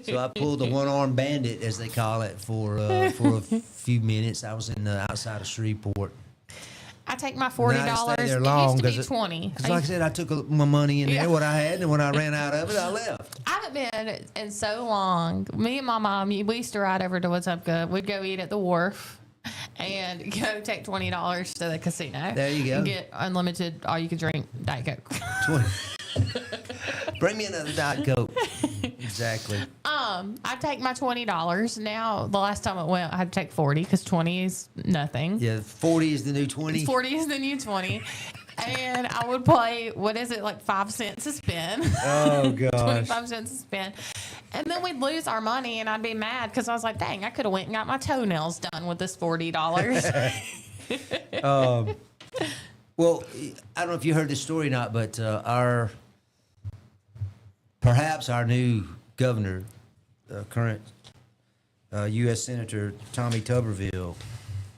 So I pulled the one-arm bandit, as they call it, for a few minutes. I was outside of Shreveport. I take my $40. It used to be $20. Because like I said, I took my money in there, what I had, and when I ran out of it, I left. I haven't been in so long. Me and my mom, we used to ride over to Wetumpka. We'd go eat at the wharf and go take $20 to the casino. There you go. And get unlimited, all you could drink Diet Coke. 20. Bring me another Diet Coke. Exactly. I take my $20. Now, the last time I went, I had to take 40 because 20 is nothing. Yeah, 40 is the new 20. 40 is the new 20. And I would play, what is it, like 5 cents a spin? Oh, gosh. 25 cents a spin. And then we'd lose our money, and I'd be mad because I was like, dang, I could have went and got my toenails done with this $40. Well, I don't know if you heard this story or not, but perhaps our new governor, current U.S. Senator Tommy Tuberville,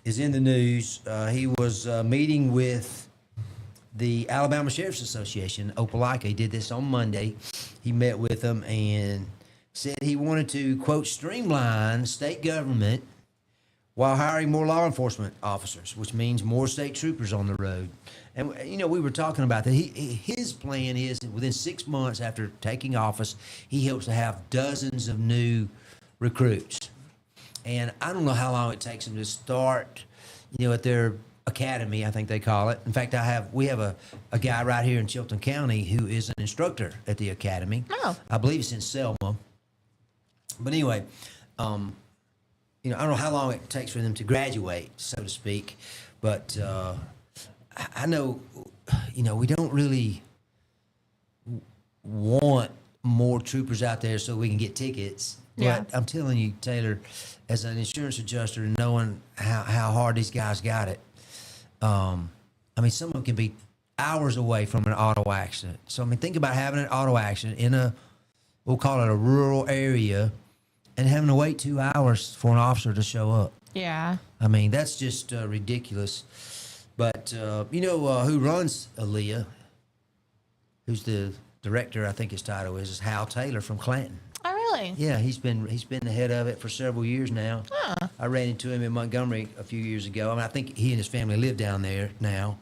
is in the news. He was meeting with the Alabama Sheriff's Association, Opelika. He did this on Monday. He met with them and said he wanted to, quote, streamline state government while hiring more law enforcement officers, which means more state troopers on the road. And, you know, we were talking about that. His plan is that within 6 months after taking office, he hopes to have dozens of new recruits. And I don't know how long it takes them to start, you know, at their academy, I think they call it. In fact, we have a guy right here in Chilton County who is an instructor at the academy. Oh. I believe it's in Selma. But anyway, you know, I don't know how long it takes for them to graduate, so to speak. But I know, you know, we don't really want more troopers out there so we can get tickets. Yeah. But I'm telling you, Taylor, as an insurance adjuster, knowing how hard these guys got it, I mean, some of them can be hours away from an auto accident. So, I mean, think about having an auto accident in we'll call it a rural area, and having to wait 2 hours for an officer to show up. Yeah. I mean, that's just ridiculous. But, you know who runs ALEA, who's the director, I think his title is Hal Taylor from Clanton. Oh, really? Yeah, he's been the head of it for several years now. Huh. I ran into him in Montgomery a few years ago. I mean, I think he and his family live down there now.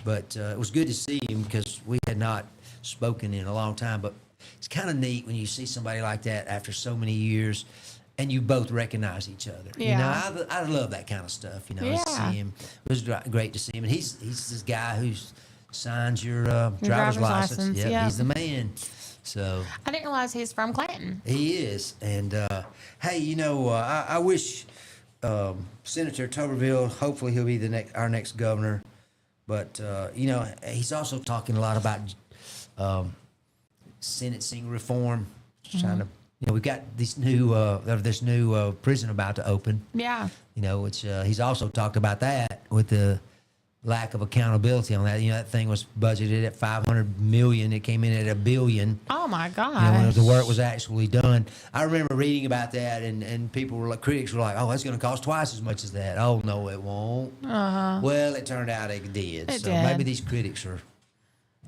But it was good to see him because we had not spoken in a long time. But it's kind of neat when you see somebody like that after so many years and you both recognize each other. Yeah. You know, I love that kind of stuff, you know, Yeah. to see him. It was great to see him. And he's this guy who signs your driver's license. Yeah, Yep, he's the man. So I didn't realize he's from Clanton. he is. And, hey, you know, I wish Senator Tuberville, hopefully he'll be our next governor. But, you know, he's also talking a lot about sentencing reform, trying to, you know, we've got this new prison about to open. Yeah. You know, which he's also talked about that with the lack of accountability on that. You know, that thing was budgeted at $500 million. It came in at $1 billion. Oh, my God. You know, when the work was actually done. I remember reading about that, and people were like, critics were like, "Oh, that's going to cost twice as much as that." Oh, no, it won't. Well, it turned out it did. It so did. maybe these critics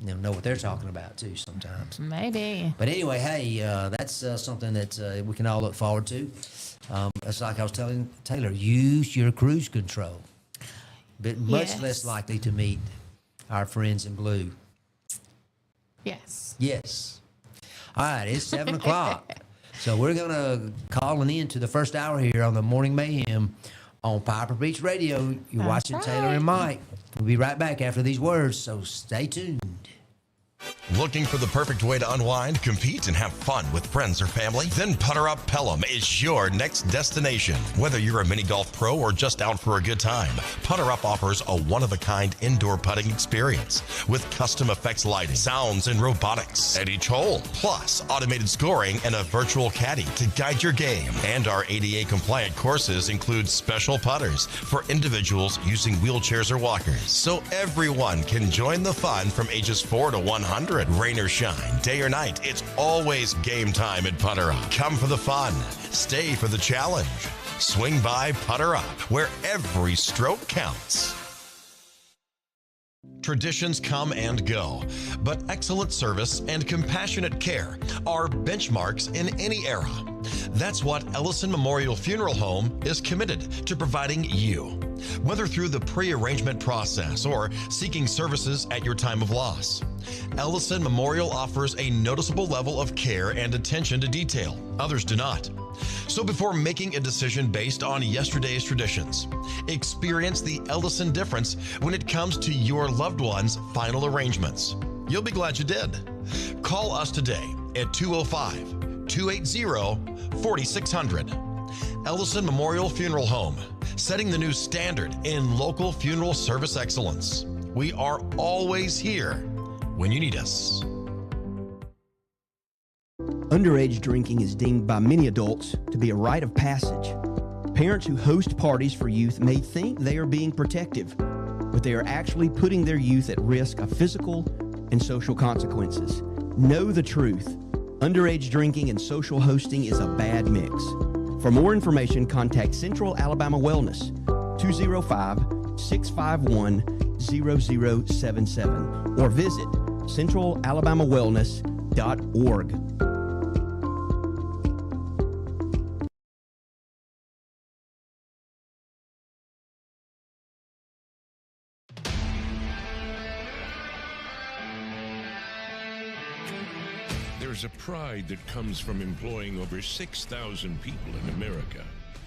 know what they're talking about too sometimes. Maybe. But anyway, hey, that's something that we can all look forward to. It's like I was telling Taylor, use your cruise control. But much Yes. less likely to meet our friends in blue. Yes. Yes. All right, it's 7 o'clock. So we're going to call in to the first hour here on the Morning Mayhem on Piper Beach Radio. You're That's watching Taylor right. and Mike. We'll be right back after these words, so stay tuned. Looking for the perfect way to unwind, compete, and have fun with friends or family? Then Putter Up Pelham is your next destination. Whether you're a mini golf pro or just out for a good time, Putter Up offers a one-of-a-kind indoor putting experience with custom effects lighting, sounds, and robotics at each hole, plus automated scoring and a virtual caddy to guide your game. And our ADA-compliant courses include special putters for individuals using wheelchairs or walkers, so everyone can join the fun from ages 4 to 100. Rain or shine, day or night, it's always game time at Putter Up. Come for the fun, stay for the challenge. Swing by Putter Up, where every stroke counts. Traditions come and go, but excellent service and compassionate care are benchmarks in any era. That's what Ellison Memorial Funeral Home is committed to providing you. Whether through the pre-arrangement process or seeking services at your time of loss, Ellison Memorial offers a noticeable level of care and attention to detail. Others do not. So before making a decision based on yesterday's traditions, experience the Ellison difference when it comes to your loved one's final arrangements. You'll be glad you did. Call us today at 205-280-4600. Ellison Memorial Funeral Home, setting the new standard in local funeral service excellence. We are always here when you need us. Underage drinking is deemed by many adults to be a rite of passage. Parents who host parties for youth may think they are being protective, but they are actually putting their youth at risk of physical and social consequences. Know the truth. Underage drinking and social hosting is a bad mix. For more information, contact Central Alabama Wellness, 205-651-0077, or visit centralalabamawellness.org. There's a pride that comes from employing over 6,000 people in America,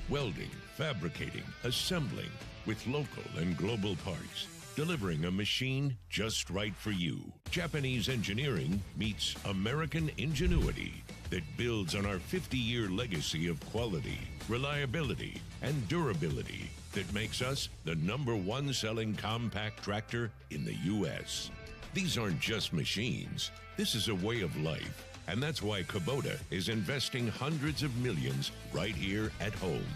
welding, fabricating, assembling, with local and global parts, delivering a machine just right for you. Japanese engineering meets American ingenuity that builds on our 50-year legacy of quality, reliability, and durability that makes us the #1 selling compact tractor in the U.S. These aren't just machines. This is a way of life. And that's why Kubota is investing hundreds of millions right here at home.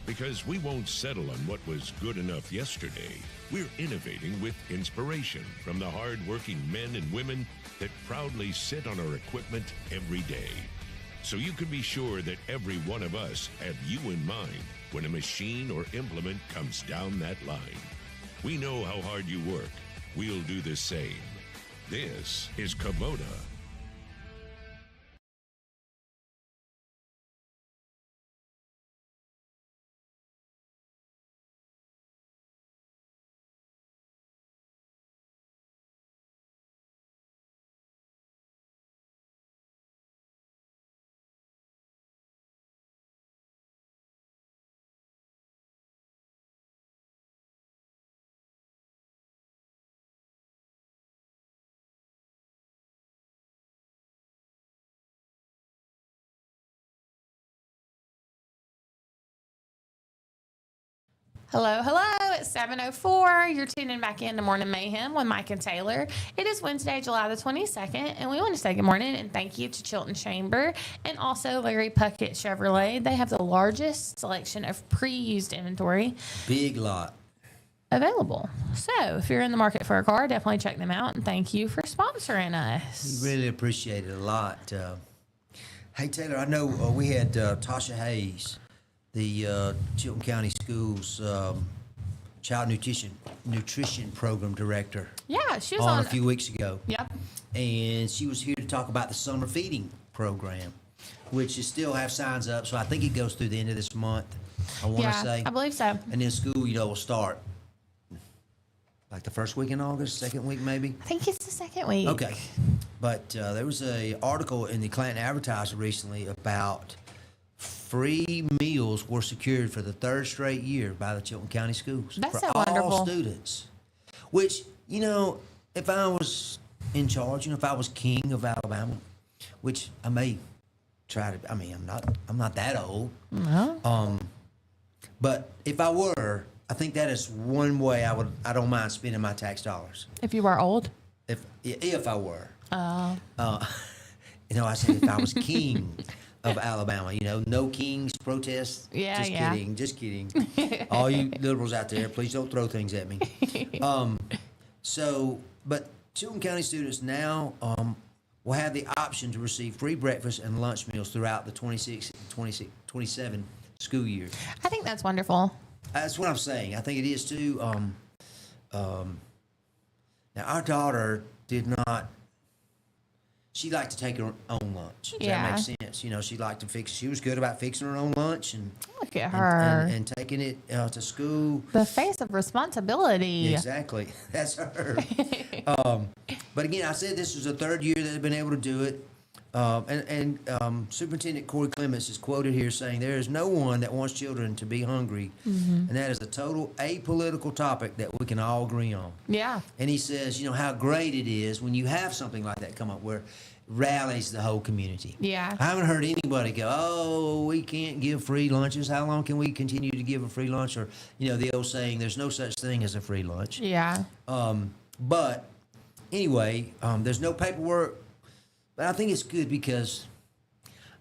Because we won't settle on what was good enough yesterday. We're innovating with inspiration from the hard-working men and women that proudly sit on our equipment every day. So you can be sure that every one of us have you in mind when a machine or implement comes down that line. We know how hard you work. We'll do the same. This is Kubota. Hello, hello. It's 7:04. You're tuning back into Morning Mayhem with Mike and Taylor. It is Wednesday, July the 22nd, and we want to say good morning and thank you to Chilton Chamber and also Larry Puckett Chevrolet. They have the largest selection of pre-used inventory Big lot. available. So if you're in the market for a car, definitely check them out, and thank you for sponsoring us. We really appreciate it a lot. Hey, Taylor, I know we had Tasha Hayes, the Chilton County Schools Child Nutrition Program Director. Yeah, she was on on a few weeks ago. Yep. And she was here to talk about the summer feeding program, which is still have signs up. So I think it goes through the end of this month, I want to say. I believe so. And then school, will start like the first week in August, second week maybe. I think it's the second week. Okay. But there was a article in the Clanton Advertiser recently about free meals were secured for the third straight year by the Chilton County Schools. That's for so all wonderful. students. Which, if I was in charge, if I was king of Alabama, which I may try to, I'm not that old. No. But if I were, I think that is one way I don't mind spending my tax dollars. If you are old? If I were. Oh. I said if I was king of Alabama, no kings protest. Yeah, Just kidding. All you liberals out there, please don't throw things at me. But Chilton County students now will have the option to receive free breakfast and lunch meals throughout the 26-27 school year. I think that's wonderful. That's what I'm saying. I think it is too. Now our daughter did not. She liked to take her own lunch. Does that make sense? She liked to fix. She was good about fixing her own lunch and look at her and taking it to school. The face of responsibility. Exactly, that's her. But again, I said this was the third year that they've been able to do it. Superintendent Corey Clements is quoted here saying, "There is no one that wants children to be hungry, and that is a total apolitical topic that we can all agree on." Yeah. And he says, how great it is when you have something like that come up where rallies the whole community. Yeah. I haven't heard anybody go, oh, we can't give free lunches. How long can we continue to give a free lunch? Or, the old saying, there's no such thing as a free lunch. Yeah. But anyway, there's no paperwork. But I think it's good because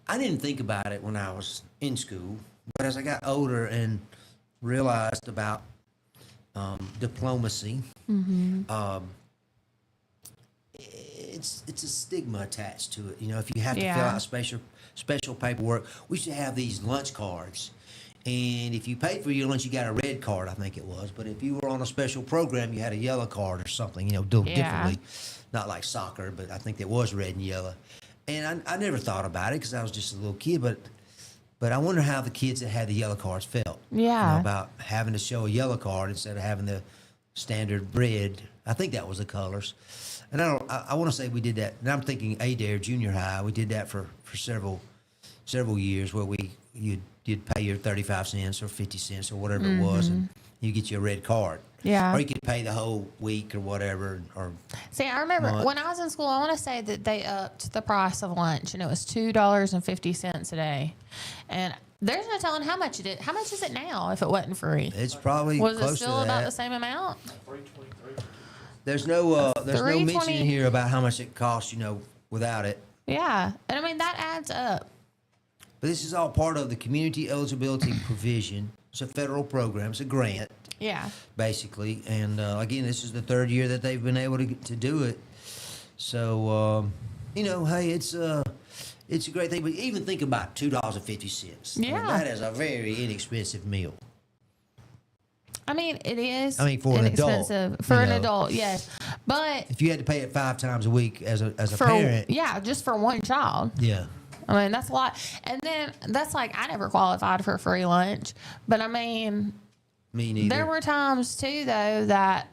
I didn't think about it when I was in school. But as I got older and realized about diplomacy, it's a stigma attached to it. If you have to fill out special paperwork, we should have these lunch cards. And if you paid for your lunch, you got a red card, I think it was. But if you were on a special program, you had a yellow card or something, do differently. Not like soccer, but I think it was red and yellow. And I never thought about it because I was just a little kid. But I wonder how the kids that had the yellow cards felt. Yeah. About having to show a yellow card instead of having the standard red. I think that was the colors. And I want to say we did that. And I'm thinking Adair Junior High. We did that for several years where you'd pay your 35 cents or 50 cents or whatever it was, and you get your red card. Yeah. Or you could pay the whole week or whatever. Or see, I remember month. when I was in school, I want to say that they upped the price of lunch, and it was $2.50 a day. And there's no telling how much it is. How much is it now if it wasn't free? It's probably Was close it still to about that. the same amount? There's no mention $3.20 in here about how much it costs, without it. Yeah. And I mean, that adds up. But this is all part of the community eligibility provision. It's a federal program. It's a grant, Yeah. basically. And again, this is the third year that they've been able to do it. So, hey, it's a great thing. But even think about $2.50. Yeah. That is a very inexpensive meal. I mean, it is. For an adult, inexpensive. For an adult, yes. But if you had to pay it 5 times a week as a for, parent, yeah, just for one child. yeah. I mean, that's a lot. And then that's like, I never qualified for free lunch. But I mean, Me neither. there were times too, though, that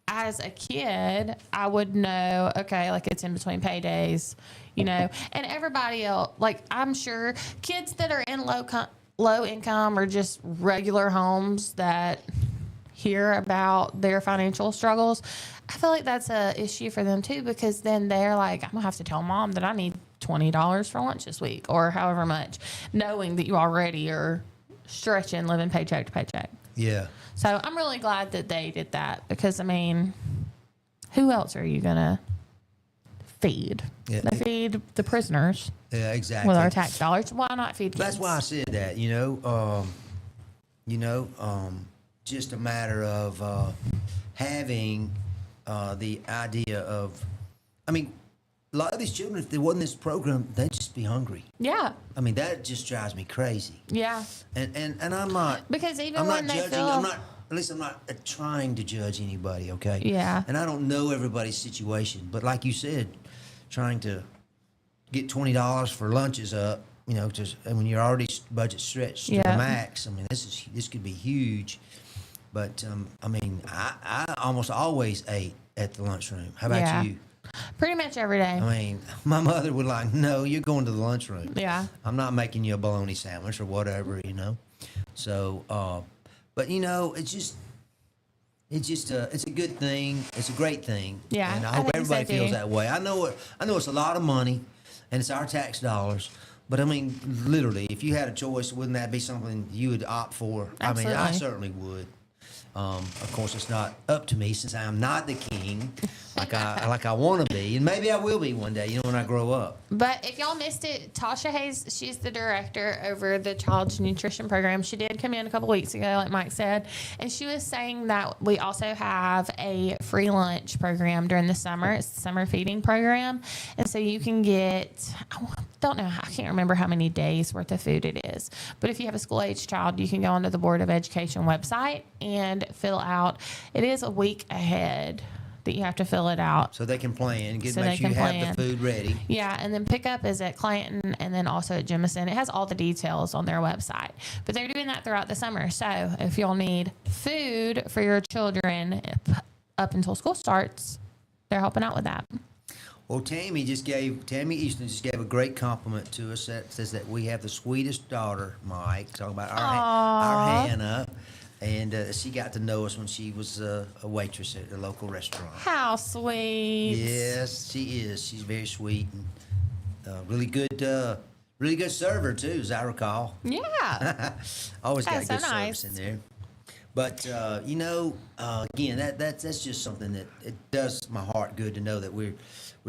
as a kid, I would know, okay, like it's in between paydays, and everybody else, like I'm sure kids that are in low income or just regular homes that hear about their financial struggles, I feel like that's a issue for them too, because then they're like, I'm gonna have to tell mom that I need $20 for lunch this week or however much, knowing that you already are stretching, living paycheck to paycheck. Yeah. So I'm really glad that they did that because, I mean, who else are you going to feed? Yeah. They feed the prisoners Yeah, exactly. with our tax dollars. Why not feed kids? That's why I said that, just a matter of having the idea of, I mean, a lot of these children, if there wasn't this program, they'd just be hungry. Yeah. I mean, that just drives me crazy. Yeah. And I'm not, Because even I'm when not they judging, feel... I'm not trying to judge anybody, okay? Yeah. And I don't know everybody's situation, but like you said, trying to get $20 for lunch is up, when you're already budget stretched to the max. I mean, this could be huge. But I mean, I almost always ate at the lunchroom. How about you? Pretty much every day. I mean, my mother would like, no, you're going to the lunchroom. Yeah. I'm not making you a bologna sandwich or whatever, So, but it's a good thing. It's a great thing. Yeah, and I I hope think everybody so, feels too. that way. I know it's a lot of money, and it's our tax dollars. But I mean, literally, if you had a choice, wouldn't that be something you would opt for? Absolutely. I mean, I certainly would. Of course, it's not up to me since I am not the king, like I want to be, and maybe I will be one day. When I grow up. But if y'all missed it, Tasha Hayes, she's the director over the Child's Nutrition Program. She did come in a couple weeks ago, like Mike said, and she was saying that we also have a free lunch program during the summer. It's the summer feeding program, and so you can get, I can't remember how many days worth of food it is, but if you have a school-age child, you can go onto the Board of Education website and fill out. It is a week ahead that you have to fill it out. So they can plan, make they sure you can have plan. the food ready. Yeah, and then pickup is at Clanton and then also at Jemison. It has all the details on their website. But they're doing that throughout the summer. So if you'll need food for your children up until school starts, they're helping out with that. Well, Tammy Easton just gave a great compliment to us that says that we have the sweetest daughter, Mike. Talking about our Hannah. And she got to know us when she was a waitress at a local restaurant. How sweet. Yes, she is. She's very sweet. Really good server too, as I recall. Yeah. Always got That's good so nice. service in there. But again, that's just something that it does my heart good to know that we're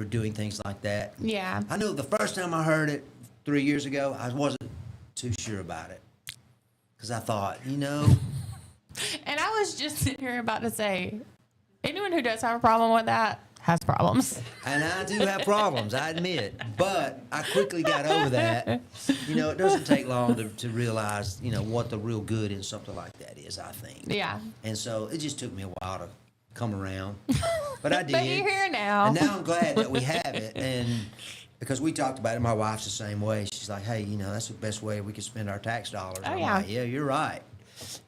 doing things like that. Yeah. I know the first time I heard it 3 years ago, I wasn't too sure about it because I thought, And I was just sitting here about to say, anyone who does have a problem with that has problems. and I do have problems, I admit, but I quickly got over that. It doesn't take long to realize, what the real good in something like that is, I think. Yeah. And so it just took me a while to come around, but I did. But you're here now. And now I'm glad that we have it, and because we talked about it, my wife's the same way. She's like, hey, that's the best way we can spend our tax dollars. Oh, I'm yeah. like, yeah, you're right.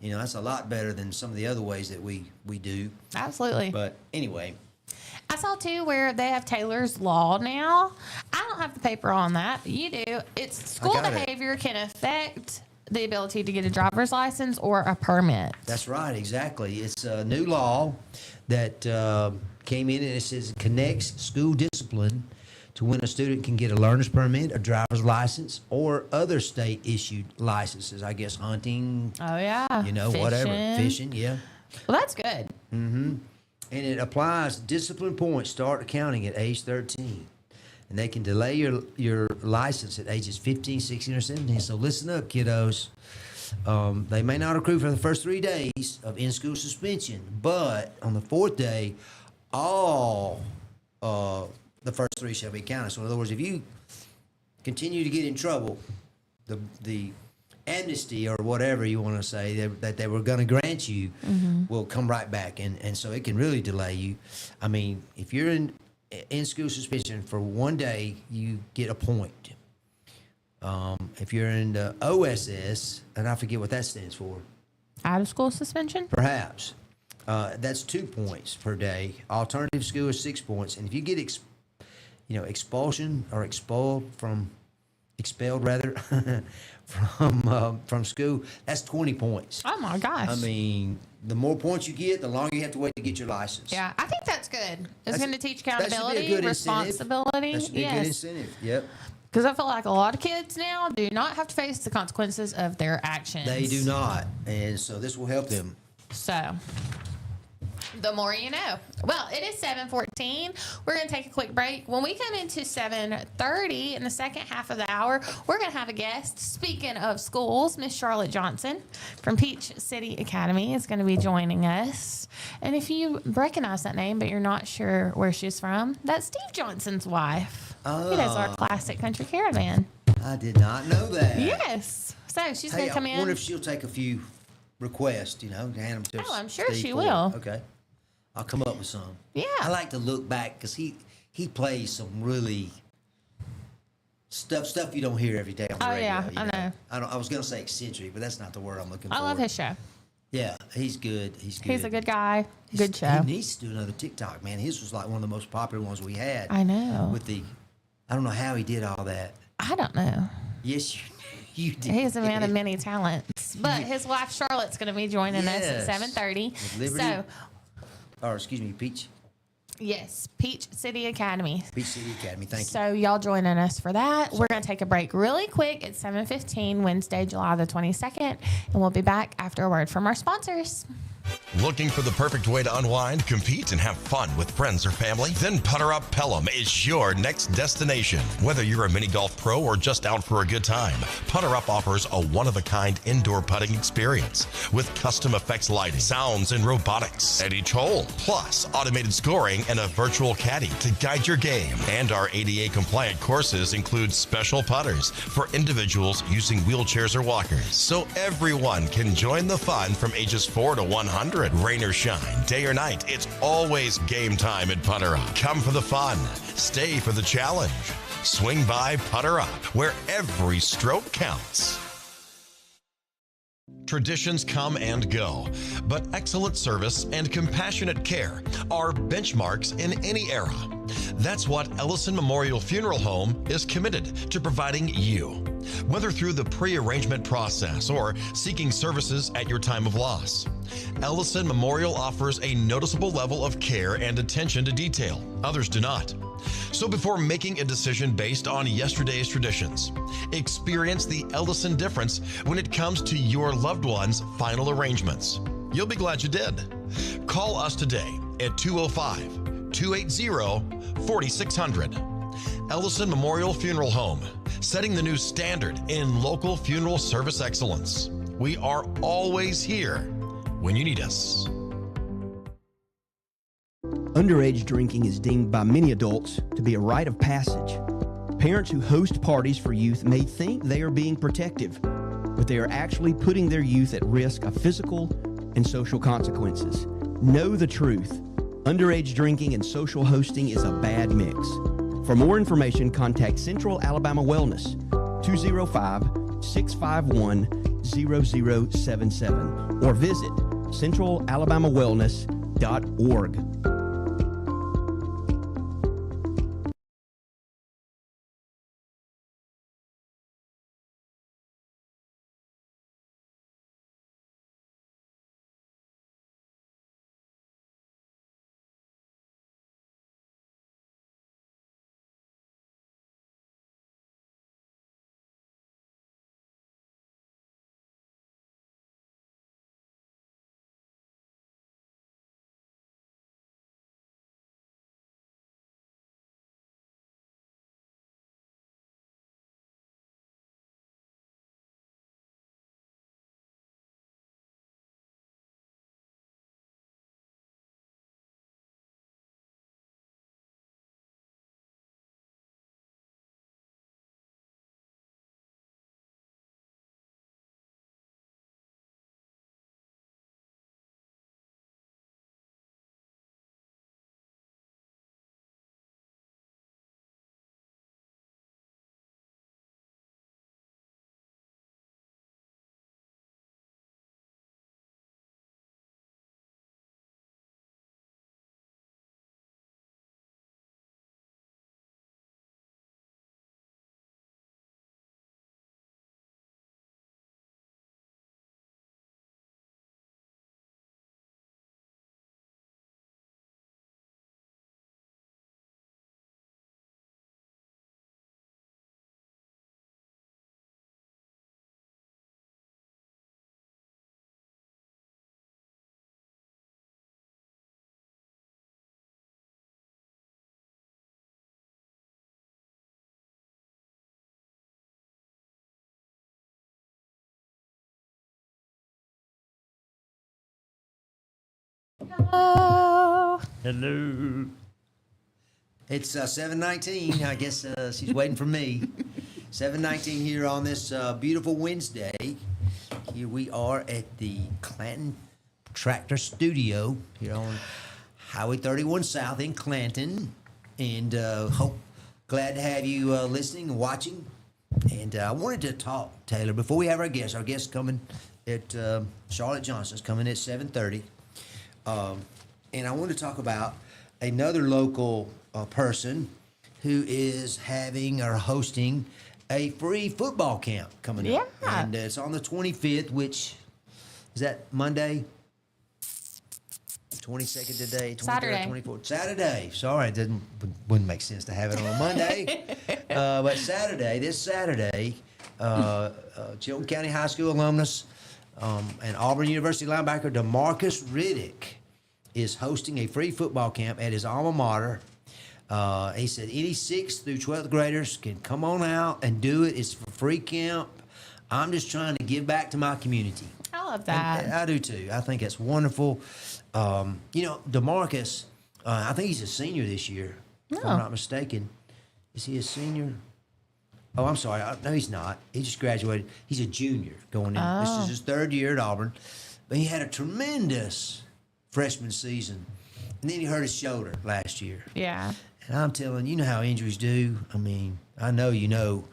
That's a lot better than some of the other ways that we do. Absolutely. But anyway. I saw too where they have Taylor's Law now. I don't have the paper on that. You do. It's school behavior can affect the ability to get a driver's license or a permit. That's right, exactly. It's a new law that came in, and it says it connects school discipline to when a student can get a learner's permit, a driver's license, or other state-issued licenses. I guess hunting. Oh yeah. Whatever. Fishing, yeah. Well, that's good. Mm-hmm. And it applies discipline points start accounting at age 13. And they can delay your license at ages 15, 16, or 17. So listen up, kiddos. They may not accrue for the first 3 days of in-school suspension, but on the 4th day, all the first 3 shall be counted. So in other words, if you continue to get in trouble, the amnesty or whatever you want to say that they were going to grant you will come right back, and so it can really delay you. I mean, if you're in school suspension for 1 day, you get a point. If you're in the OSS, and I forget what that stands for, Out of school suspension? perhaps that's 2 points per day. Alternative school is 6 points, and if you get expulsion or expelled from school, that's 20 points. Oh my gosh. I mean, the more points you get, the longer you have to wait to get your license. Yeah, I think that's good. It's going to teach that should be a accountability, good responsibility. That should be a good incentive. Yep. Because I feel like a lot of kids now do not have to face the consequences of their actions. They do not, and so this will help them. So, the more you know. Well, it is 7:14. We're going to take a quick break. When we come into 7:30 in the second half of the hour, we're going to have a guest. Speaking of schools, Miss Charlotte Johnson from Peach City Academy is going to be joining us. And if you recognize that name but you're not sure where she's from, that's Steve Johnson's wife. Oh. He does our classic country caravan. I did not know that. Yes. So she's going to come in. I wonder if she'll take a few requests, to hand them to I'm sure Steve she for will. it. Okay. I'll come up with some. Yeah. I like to look back because he plays some really stuff you don't hear every day on the radio. Yeah, I know. I was going to say eccentric, but that's not the word I'm looking for. I love his show. Yeah, he's good. He's good. He's a good guy. Good show. He needs to do another TikTok, man. His was like one of the most popular ones we had. I know. I don't know how he did all that. I don't know. Yes, you did. He's a man of many talents. But his wife Charlotte's going to be joining us at 7:30. With Liberty. So, Peach. yes, Peach City Academy. Peach City Academy. Thank you. So y'all joining us for that. We're going to take a break really quick at 7:15 Wednesday, July the 22nd, and we'll be back after a word from our sponsors. Looking for the perfect way to unwind, compete, and have fun with friends or family? Then Putter Up Pelham is your next destination. Whether you're a mini golf pro or just out for a good time, Putter Up offers a one-of-a-kind indoor putting experience with custom effects lighting, sounds, and robotics at each hole, plus automated scoring and a virtual caddy to guide your game. And our ADA-compliant courses include special putters for individuals using wheelchairs or walkers, so everyone can join the fun from ages 4 to 100. Rain or shine, day or night, it's always game time at Putter Up. Come for the fun, stay for the challenge. Swing by Putter Up, where every stroke counts. Traditions come and go, but excellent service and compassionate care are benchmarks in any era. That's what Ellison Memorial Funeral Home is committed to providing you, whether through the pre-arrangement process or seeking services at your time of loss. Ellison Memorial offers a noticeable level of care and attention to detail. Others do not. So before making a decision based on yesterday's traditions, experience the Ellison difference when it comes to your loved one's final arrangements. You'll be glad you did. Call us today at 205-280-4600. Ellison Memorial Funeral Home, setting the new standard in local funeral service excellence. We are always here when you need us. Underage drinking is deemed by many adults to be a rite of passage. Parents who host parties for youth may think they are being protective, but they are actually putting their youth at risk of physical and social consequences. Know the truth. Underage drinking and social hosting is a bad mix. For more information, contact Central Alabama Wellness, 205-651-0077, or visit centralalabamawellness.org. Hello. Hello. It's 7:19. I guess she's waiting for me. 7:19 here on this beautiful Wednesday. Here we are at the Clanton Tractor Studio here on Highway 31 South in Clanton. And glad to have you listening and watching. And I wanted to talk, Taylor, before we have our guest. Our guest coming at Charlotte Johnson's coming at 7:30. And I want to talk about another local person who is having or hosting a free football camp coming up. Yeah. And it's on the 25th, which is that Monday? 22nd today, 23rd, Saturday. 24th. Saturday. Sorry, it wouldn't make sense to have it on a Monday. But Saturday, this Saturday, Chilton County High School alumnus and Auburn University linebacker DeMarcus Riddick is hosting a free football camp at his alma mater. He said any 6th through 12th graders can come on out and do it. It's for free camp. I'm just trying to give back to my community. I love that. And I do too. I think it's wonderful. DeMarcus, I think he's a senior this year, if I'm not mistaken. Is he a senior? Oh, I'm sorry. No, he's not. He just graduated. He's a junior going in. Oh. This is his 3rd year at Auburn. But he had a tremendous freshman season. And then he hurt his shoulder last year. Yeah. And I'm telling you, know how injuries do. I mean, I know you know.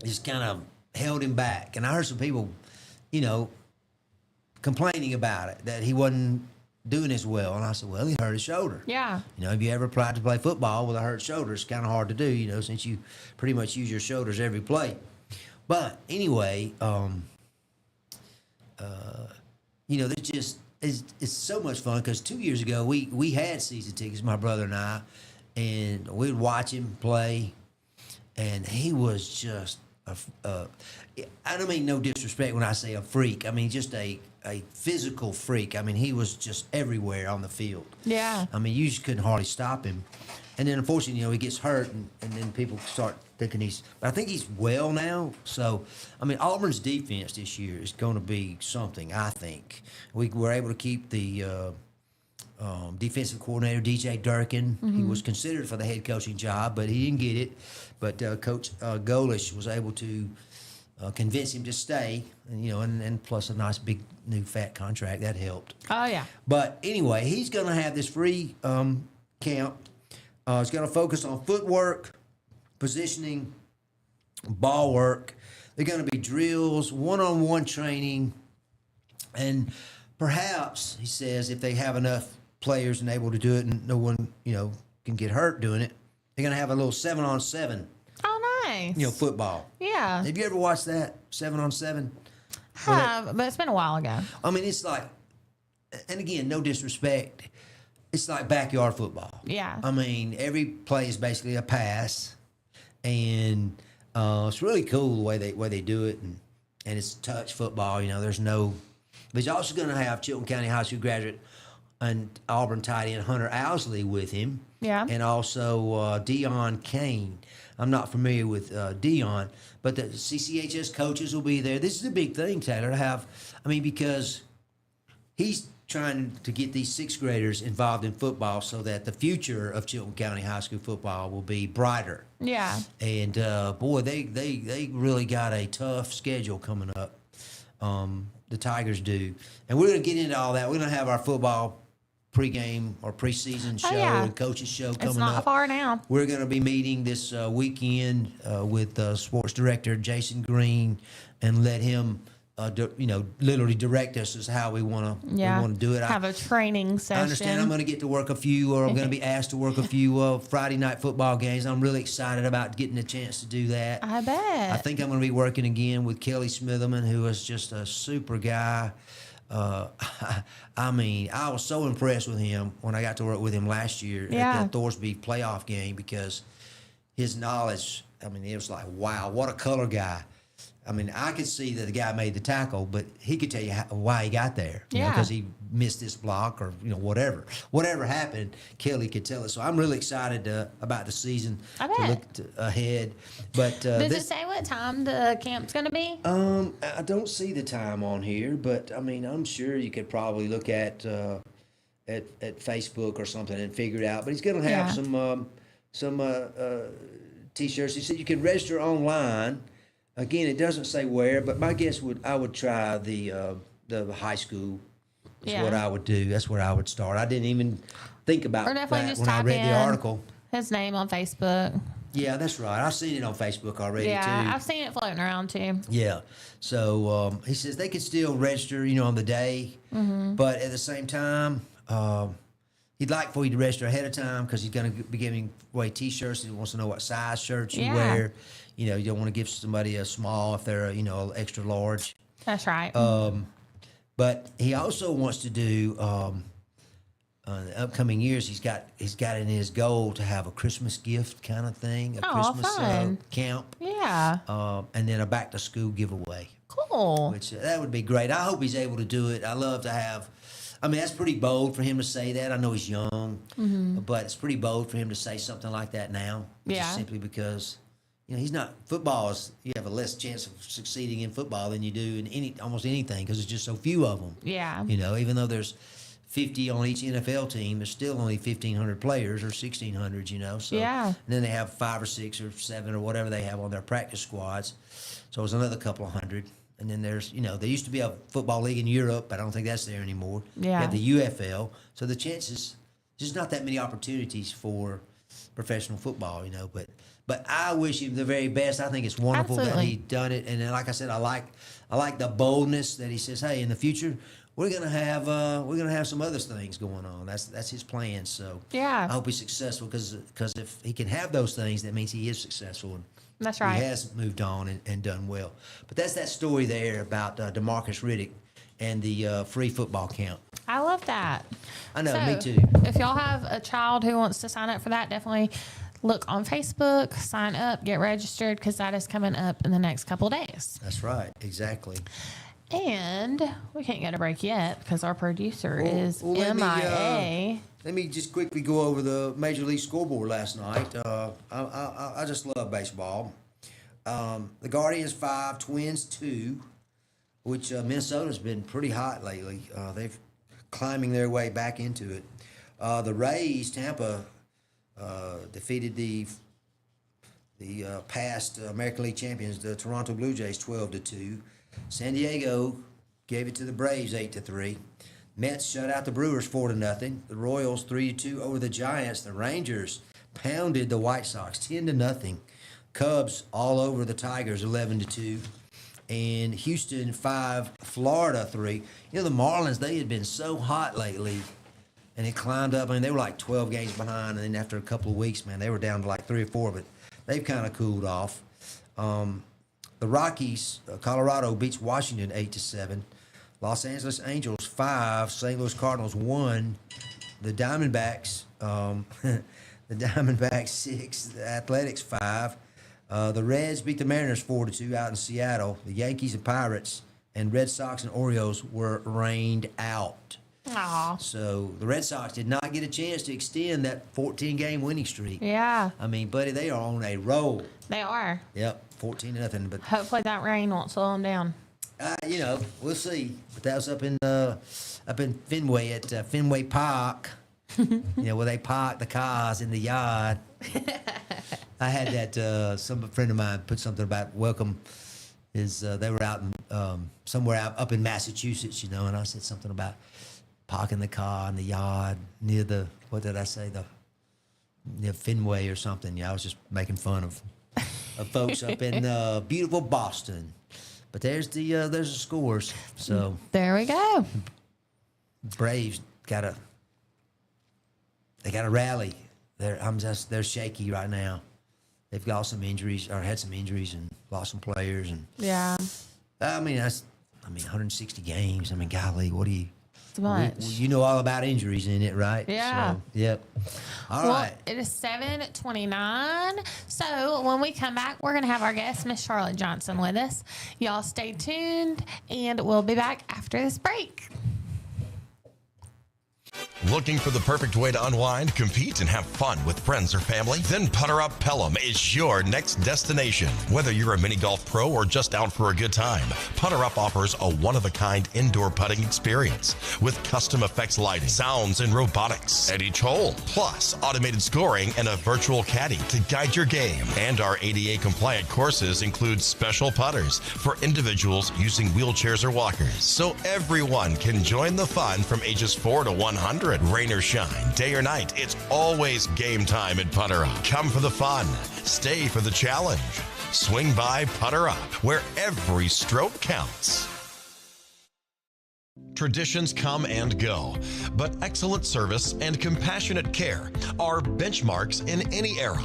Just kind of held him back. And I heard some people, complaining about it, that he wasn't doing as well. And I said, well, he hurt his shoulder. Yeah. If you ever applied to play football with a hurt shoulder, it's kind of hard to do, since you pretty much use your shoulders every play. But anyway, there's just it's so much fun because 2 years ago we had season tickets, my brother and I, and we'd watch him play, and he was just I don't mean no disrespect when I say a freak. I mean just a physical freak. I mean he was just everywhere on the field. Yeah. I mean you just couldn't hardly stop him. And then unfortunately, he gets hurt, and then people start thinking but I think he's well now. So, I mean, Auburn's defense this year is going to be something, I think. We were able to keep the defensive coordinator, DJ Durkin. Mm-hmm. He was considered for the head coaching job, but he didn't get it. But Coach Golish was able to convince him to stay, and plus a nice big new fat contract. That helped. Oh, yeah. But anyway, he's going to have this free camp. It's going to focus on footwork, positioning, ball work. They're going to be drills, one-on-one training, and perhaps, he says, if they have enough players and able to do it and no one, can get hurt doing it, they're going to have a little 7-on-7. Oh, nice. Football. Yeah. Have you ever watched that, 7-on-7? But it's been a while ago. I mean, it's like, and again, no disrespect, it's like backyard football. Yeah. I mean, every play is basically a pass, and it's really cool the way they do it, and it's touch football. There's no. But he's also going to have Chilton County High School graduate and Auburn tight end Hunter Owsley with him. Yeah. And also Dion Kane. I'm not familiar with Dion, but the CCHS coaches will be there. This is a big thing, Taylor, to have. I mean, because he's trying to get these sixth graders involved in football so that the future of Chilton County High School football will be brighter. Yeah. And boy, they really got a tough schedule coming up. The Tigers do, and we're going to get into all that. We're going to have our football pregame or preseason show and coaches show coming up. It's not far now. We're going to be meeting this weekend with sports director Jason Green and let him. Literally direct us as how we want to do it. Have a training session. I understand I'm going to get to work I'm going to be asked to work a few Friday night football games. I'm really excited about getting a chance to do that. I bet. I think I'm going to be working again with Kelly Smitherman, who is just a super guy. I mean, I was so impressed with him when I got to work with him last year at the Thorsby playoff game because his knowledge, I mean, it was like, wow, what a color guy. I mean, I could see that the guy made the tackle, but he could tell you why he got there. Because he missed this block or, whatever happened, Kelly could tell us. So I'm really excited about the season to look ahead. But does it say what time the camp's going to be? I don't see the time on here, but I mean, I'm sure you could probably look at Facebook or something and figure it out. But he's going to have some T-shirts. He said you can register online. Again, it doesn't say where, but my guess I would try the high school. Is what I would do. That's where I would start. I didn't even think about that when I read the article. His name on Facebook. Yeah, that's right. I've seen it on Facebook already, too. Yeah, I've seen it floating around, too. Yeah. So he says they could still register, on the day. Mm-hmm. But at the same time, he'd like for you to register ahead of time because he's going to be giving away T-shirts. He wants to know what size shirts you wear. You don't want to give somebody a small if they're, extra large. That's right. But he also wants to do the upcoming years. He's got in his goal to have a Christmas gift kind of thing, Christmas camp. Yeah. And then a back to school giveaway. Cool. Which that would be great. I hope he's able to do it. I love to have. I mean, that's pretty bold for him to say that. I know he's young, but it's pretty bold for him to say something like that now. Just simply because. He's not football. You have a less chance of succeeding in football than you do in almost anything because there's just so few of them. Yeah. Even though there's 50 on each NFL team, there's still only 1,500 players or 1,600. So and then they have 5 or 6 or 7 or whatever they have on their practice squads. So it's another couple of hundred. And then there's there used to be a football league in Europe, but I don't think that's there anymore. Yeah. You have the UFL. So the chances there's not that many opportunities for professional football. But I wish him the very best. I think it's wonderful that he done it. And then, like I said, I like the boldness that he says, hey, in the future, we're gonna have some other things going on. That's his plan. So I hope he's successful because if he can have those things, that means he is successful. And that's right. He has moved on and done well. But that's that story there about DeMarcus Riddick and the free football camp. I love that. I know, So, me too. If y'all have a child who wants to sign up for that, definitely look on Facebook, sign up, get registered, because that is coming up in the next couple of days. That's right. Exactly. And we can't get a break yet because our producer is MIA. Let me just quickly go over the Major League scoreboard last night. I just love baseball. The Guardians 5, Twins 2, which Minnesota's been pretty hot lately. They've climbing their way back into it. The Rays, Tampa, defeated the past American League champions, the Toronto Blue Jays, 12-2. San Diego gave it to the Braves 8-3. Mets shut out the Brewers 4-0. The Royals 3-2 over the Giants. The Rangers pounded the White Sox 10-0. Cubs all over the Tigers 11-2. And Houston 5, Florida 3. You know, the Marlins, they had been so hot lately, and it climbed up. I mean, they were like 12 games behind, and then after a couple of weeks, man, they were down to like 3 or 4, but they've kind of cooled off. The Rockies, Colorado beats Washington 8-7. Los Angeles Angels 5, St. Louis Cardinals 1. The Diamondbacks, the Diamondbacks 6, the Athletics 5. The Reds beat the Mariners 4-2 out in Seattle. The Yankees and Pirates and Red Sox and Orioles were rained out. Aw. So the Red Sox did not get a chance to extend that 14-game winning streak. Yeah. I mean, buddy, they are on a roll. They are. Yep, 14-0. But hopefully that rain won't slow them down. you know, we'll see. But that was up in Fenway at Fenway Park. You know, where they park the cars in the yard. I had that. Some friend of mine put something about welcome. They were out in somewhere up in Massachusetts, you know, and I said something about parking the car in the yard near the, what did I say, near Fenway or something. Yeah, I was just making fun of folks up in beautiful Boston. But there's the scores. So there we go. Braves gotta rally. They're shaky right now. They've got some injuries, or had some injuries, and lost some players. And Yeah. I mean, 160 games. I mean, golly, what do you? It's much. You know all about injuries in it, right? Yeah. So, yep. All Well, right. it is 7:29. So when we come back, we're going to have our guest, Miss Charlotte Johnson, with us. Y'all stay tuned, and we'll be back after this break. Looking for the perfect way to unwind, compete, and have fun with friends or family? Then Putter Up Pelham is your next destination. Whether you're a mini golf pro or just out for a good time, Putter Up offers a one-of-a-kind indoor putting experience with custom effects lighting, sounds, and robotics at each hole, plus automated scoring and a virtual caddy to guide your game. And our ADA-compliant courses include special putters for individuals using wheelchairs or walkers, so everyone can join the fun from ages 4 to 100. Rain or shine, day or night, it's always game time at Putter Up. Come for the fun, stay for the challenge. Swing by Putter Up, where every stroke counts. Traditions come and go, but excellent service and compassionate care are benchmarks in any era.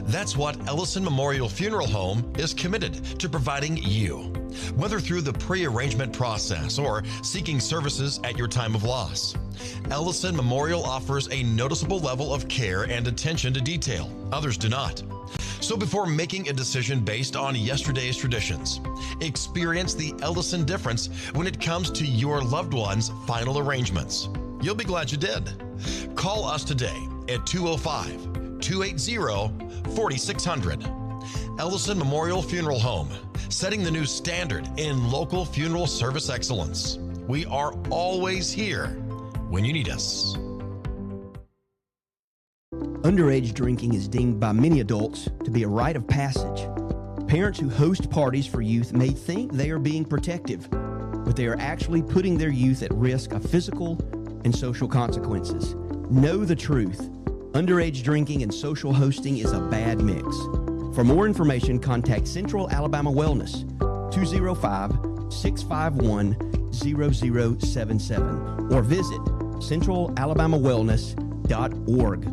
That's what Ellison Memorial Funeral Home is committed to providing you. Whether through the pre-arrangement process or seeking services at your time of loss, Ellison Memorial offers a noticeable level of care and attention to detail. Others do not. So before making a decision based on yesterday's traditions, experience the Ellison difference when it comes to your loved one's final arrangements. You'll be glad you did. Call us today at 205-280-4600. Ellison Memorial Funeral Home, setting the new standard in local funeral service excellence. We are always here when you need us. Underage drinking is deemed by many adults to be a rite of passage. Parents who host parties for youth may think they are being protective, but they are actually putting their youth at risk of physical and social consequences. Know the truth. Underage drinking and social hosting is a bad mix. For more information, contact Central Alabama Wellness, 205-651-0077, or visit centralalabamawellness.org.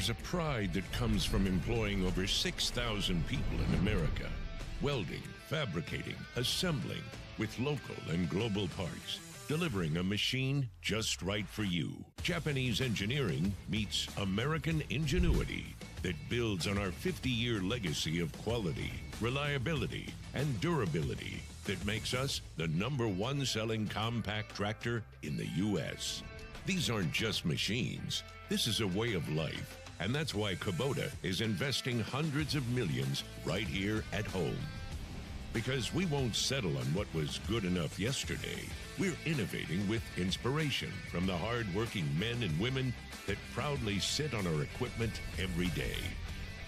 There's a pride that comes from employing over 6,000 people in America, welding, fabricating, assembling with local and global parts, delivering a machine just right for you. Japanese engineering meets American ingenuity that builds on our 50-year legacy of quality, reliability, and durability that makes us the #1 selling compact tractor in the U.S. These aren't just machines. This is a way of life. And that's why Kubota is investing hundreds of millions right here at home. Because we won't settle on what was good enough yesterday. We're innovating with inspiration from the hard-working men and women that proudly sit on our equipment every day.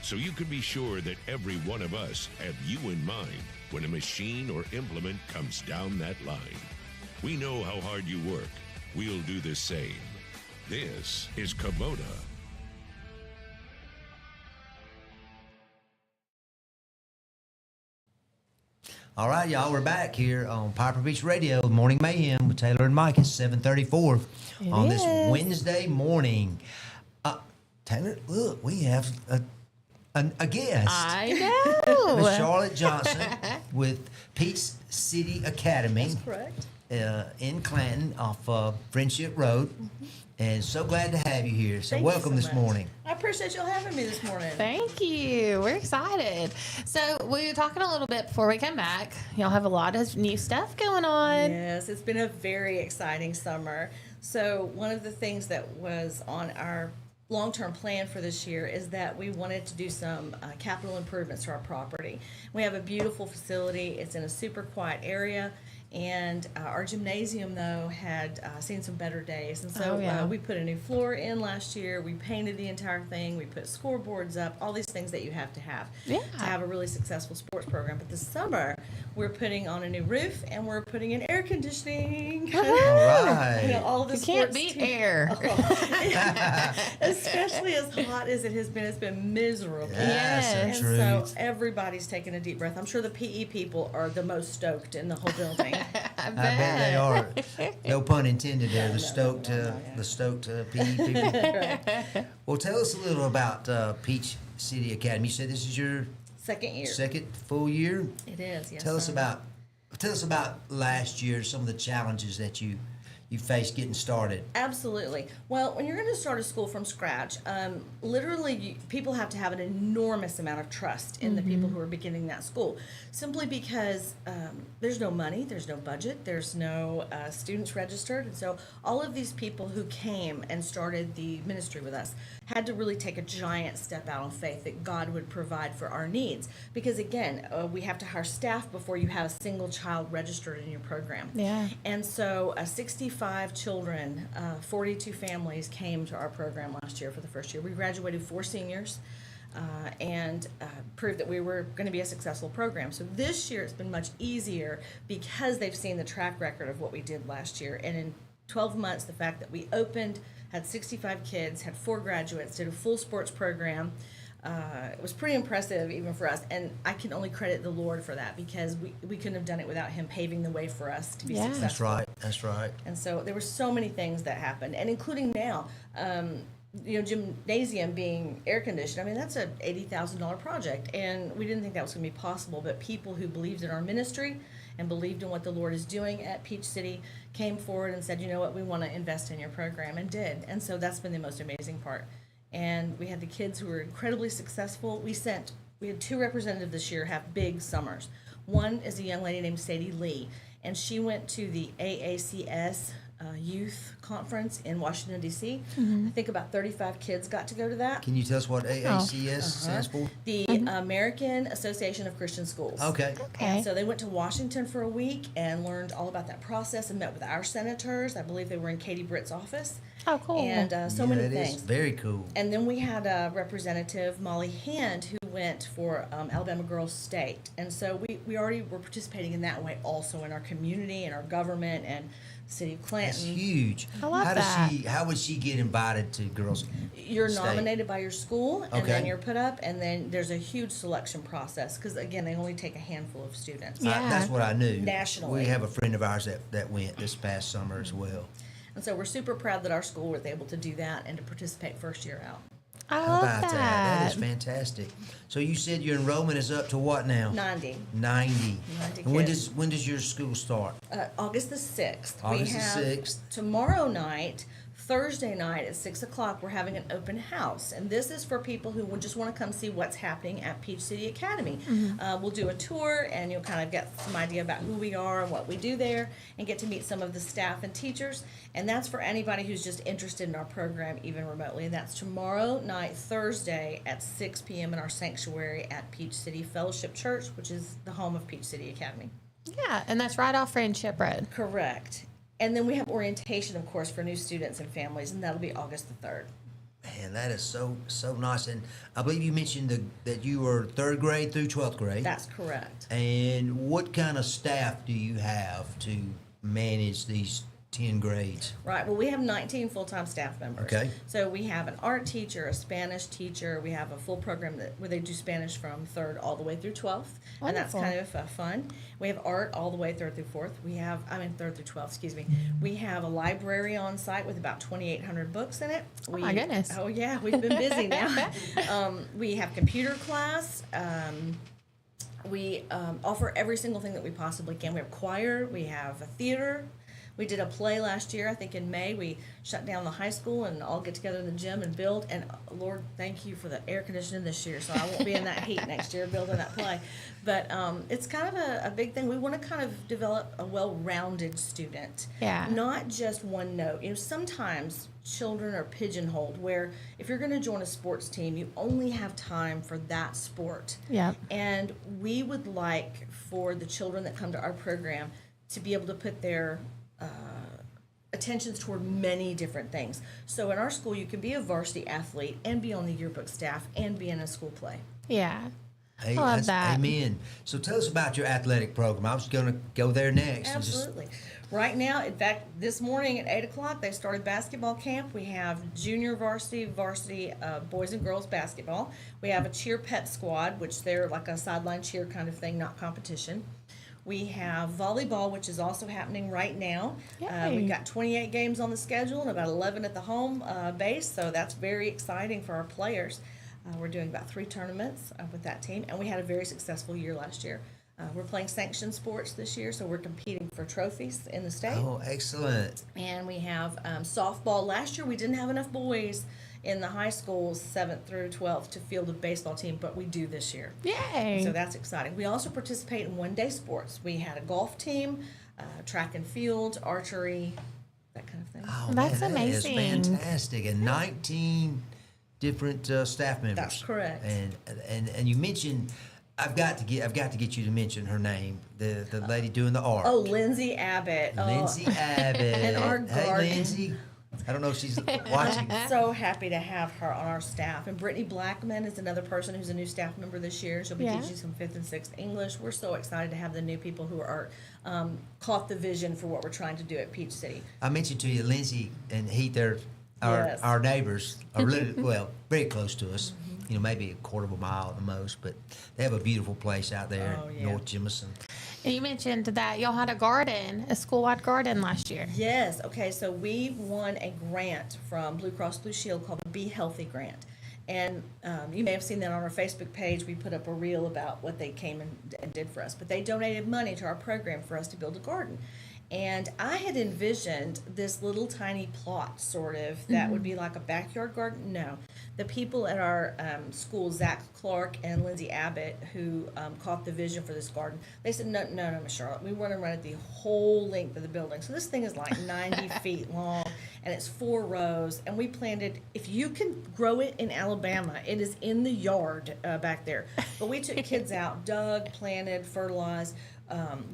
So you can be sure that every one of us have you in mind when a machine or implement comes down that line. We know how hard you work. We'll do the same. This is Kubota. All right, y'all, we're back here on Piper Beach Radio, Morning Mayhem with Taylor and Mike. It's 7:34 on this Wednesday morning. Taylor, look, we have a guest. I know. Miss Charlotte Johnson with Peach City Academy. That's correct. In Clanton off Friendship Road. And so glad to have you here. So Thank you welcome so this much. morning. I appreciate y'all having me this morning. Thank you. We're excited. So we were talking a little bit before we came back. Y'all have a lot of new stuff going on. Yes, it's been a very exciting summer. So one of the things that was on our long-term plan for this year is that we wanted to do some capital improvements to our property. We have a beautiful facility. It's in a super quiet area. And our gymnasium, though, had seen some better days. And so we put a new floor in last year. We painted the entire thing. We put scoreboards up, all these things that you have to have a really successful sports program. But this summer, we're putting on a new roof, and we're putting in air conditioning. All right. You know, all the You can't sports beat teams- air. Especially as hot as it has been. It's been miserable. Yes. And That's so truth. everybody's taking a deep breath. I'm sure the PE people are the most stoked in the whole building. I I bet they are. No pun intended there. The stoked PE people. Well, tell us a little about Peach City Academy. You said this is your Second year. second full year. It is, yes. Tell us sir. about last year. Some of the challenges that you faced getting started. Absolutely. Well, when you're going to start a school from scratch, literally people have to have an enormous amount of trust in the people who are beginning that school, simply because there's no money, there's no budget, there's no students registered. And so all of these people who came and started the ministry with us had to really take a giant step out on faith that God would provide for our needs. Because again, we have to hire staff before you have a single child registered in your program. Yeah. And so 65 children, 42 families came to our program last year for the first year. We graduated 4 seniors and proved that we were going to be a successful program. So this year it's been much easier because they've seen the track record of what we did last year. And in 12 months, the fact that we opened, had 65 kids, had 4 graduates, did a full sports program. It was pretty impressive even for us, and I can only credit the Lord for that because we couldn't have done it without Him paving the way for us to be Yeah. successful. That's right. And so there were so many things that happened, and including now, gymnasium being air conditioned. I mean, that's an $80,000 project, and we didn't think that was going to be possible. But people who believed in our ministry and believed in what the Lord is doing at Peach City came forward and said, you know what, we want to invest in your program, and did. And so that's been the most amazing part. And we had the kids who were incredibly successful. We had 2 representatives this year have big summers. One is a young lady named Sadie Lee, and she went to the AACS youth conference in Washington, D.C. I think about 35 kids got to go to that. Can you tell us what AACS stands for? The American Association of Christian Schools. Okay. And so they went to Washington for a week and learned all about that process and met with our senators. I believe they were in Katie Britt's office. Oh, cool. And so many That is things. very cool. And then we had a representative, Molly Hand, who went for Alabama Girls State. And so we already were participating in that way also in our community and our government and City of That's Clanton. huge. I love how that. How would she get invited to Girls You're State? nominated by your school, and Okay. then you're put up, and then there's a huge selection process because, again, they only take a handful of students. Yeah. That's what I knew. Nationally. We have a friend of ours that went this past summer as well. And so we're super proud that our school was able to do that and to participate first year out. I How love about that? That is that. fantastic. So you said your enrollment is up to what now? 90. 90. 90 And kids. when does your school start? August the 6th. August we the have 6th. Tomorrow night, Thursday night at 6 o'clock, we're having an open house. And this is for people who would just want to come see what's happening at Peach City Academy. We'll do a tour, and you'll kind of get some idea about who we are and what we do there, and get to meet some of the staff and teachers. And that's for anybody who's just interested in our program, even remotely. And that's tomorrow night, Thursday, at 6 p.m. in our sanctuary at Peach City Fellowship Church, which is the home of Peach City Academy. Yeah, and that's right off Friendship Road. Correct. And then we have orientation, of course, for new students and families, and that'll be August the 3rd. Man, that is so nice. And I believe you mentioned that you were 3rd grade through 12th grade. That's correct. And what kind of staff do you have to manage these 10 grades? Right. Well, we have 19 full-time staff members. Okay. So we have an art teacher, a Spanish teacher. We have a full program where they do Spanish from 3rd all the way through 12th. And that's Wonderful. kind of fun. We have art all the way 3rd through 4th. 3rd through 12th, excuse me. We have a library on site with about 2,800 books in it. My goodness. Oh, yeah. We've been busy now. We have computer class. We offer every single thing that we possibly can. We have choir. We have a theater. We did a play last year, I think in May. We shut down the high school and all get together in the gym and build. And Lord, thank you for the air conditioning this year, so I won't be in that heat next year building that play. But it's kind of a big thing. We want to kind of develop a well-rounded student. Yeah. Not just one note. You know, sometimes children are pigeonholed where if you're going to join a sports team, you only have time for that sport. Yep. And we would like for the children that come to our program to be able to put their attentions toward many different things. So in our school, you can be a varsity athlete and be on the yearbook staff and be in a school play. Yeah. Hey, I love that. Amen. So tell us about your athletic program. I was going to go there next. and just- Absolutely. Right now, in fact, this morning at 8 o'clock, they started basketball camp. We have junior varsity boys and girls basketball. We have a cheer pep squad, which they're like a sideline cheer kind of thing, not competition. We have volleyball, which is also happening right now. Yay. We've got 28 games on the schedule and about 11 at the home base, so that's very exciting for our players. We're doing about 3 tournaments with that team, and we had a very successful year last year. We're playing sanctioned sports this year, so we're competing for trophies in the state. Oh, excellent. And we have softball. Last year we didn't have enough boys in the high schools, 7th through 12th, to field a baseball team, but we do this year. Yay. So that's exciting. We also participate in one-day sports. We had a golf team, track and field, archery, that kind of thing. Oh, That's man, that is amazing. fantastic. And 19 different staff members. That's correct. And you mentioned, I've got to get you to mention her name, the lady doing the art. Oh, Lindsay Abbott. Lindsay Abbott. And our Hey, garden. Lindsay. I don't know if she's watching. So happy to have her on our staff. And Brittany Blackman is another person who's a new staff member this year. She'll be Yeah. teaching some 5th and 6th English. We're so excited to have the new people who are caught the vision for what we're trying to do at Peach City. I mentioned to you, Lindsay and Heath, they're Yes. our neighbors, are well, very close to us. You know, maybe a quarter of a mile at the most, but they have a beautiful place out there Oh, in yeah. North Jemison. And you mentioned that y'all had a garden, a school-wide garden last year. Yes. Okay. So we won a grant from Blue Cross Blue Shield called the Be Healthy Grant. And you may have seen that on our Facebook page. We put up a reel about what they came and did for us. But they donated money to our program for us to build a garden. And I had envisioned this little tiny plot, sort of, that would be like a backyard garden. No. The people at our school, Zach Clark and Lindsay Abbott, who caught the vision for this garden, they said, no, Miss Charlotte, we want to run it the whole length of the building. So this thing is like 90 feet long, and it's 4 rows. And we planted, if you can grow it in Alabama, it is in the yard back there. But we took kids out, dug, planted, fertilized.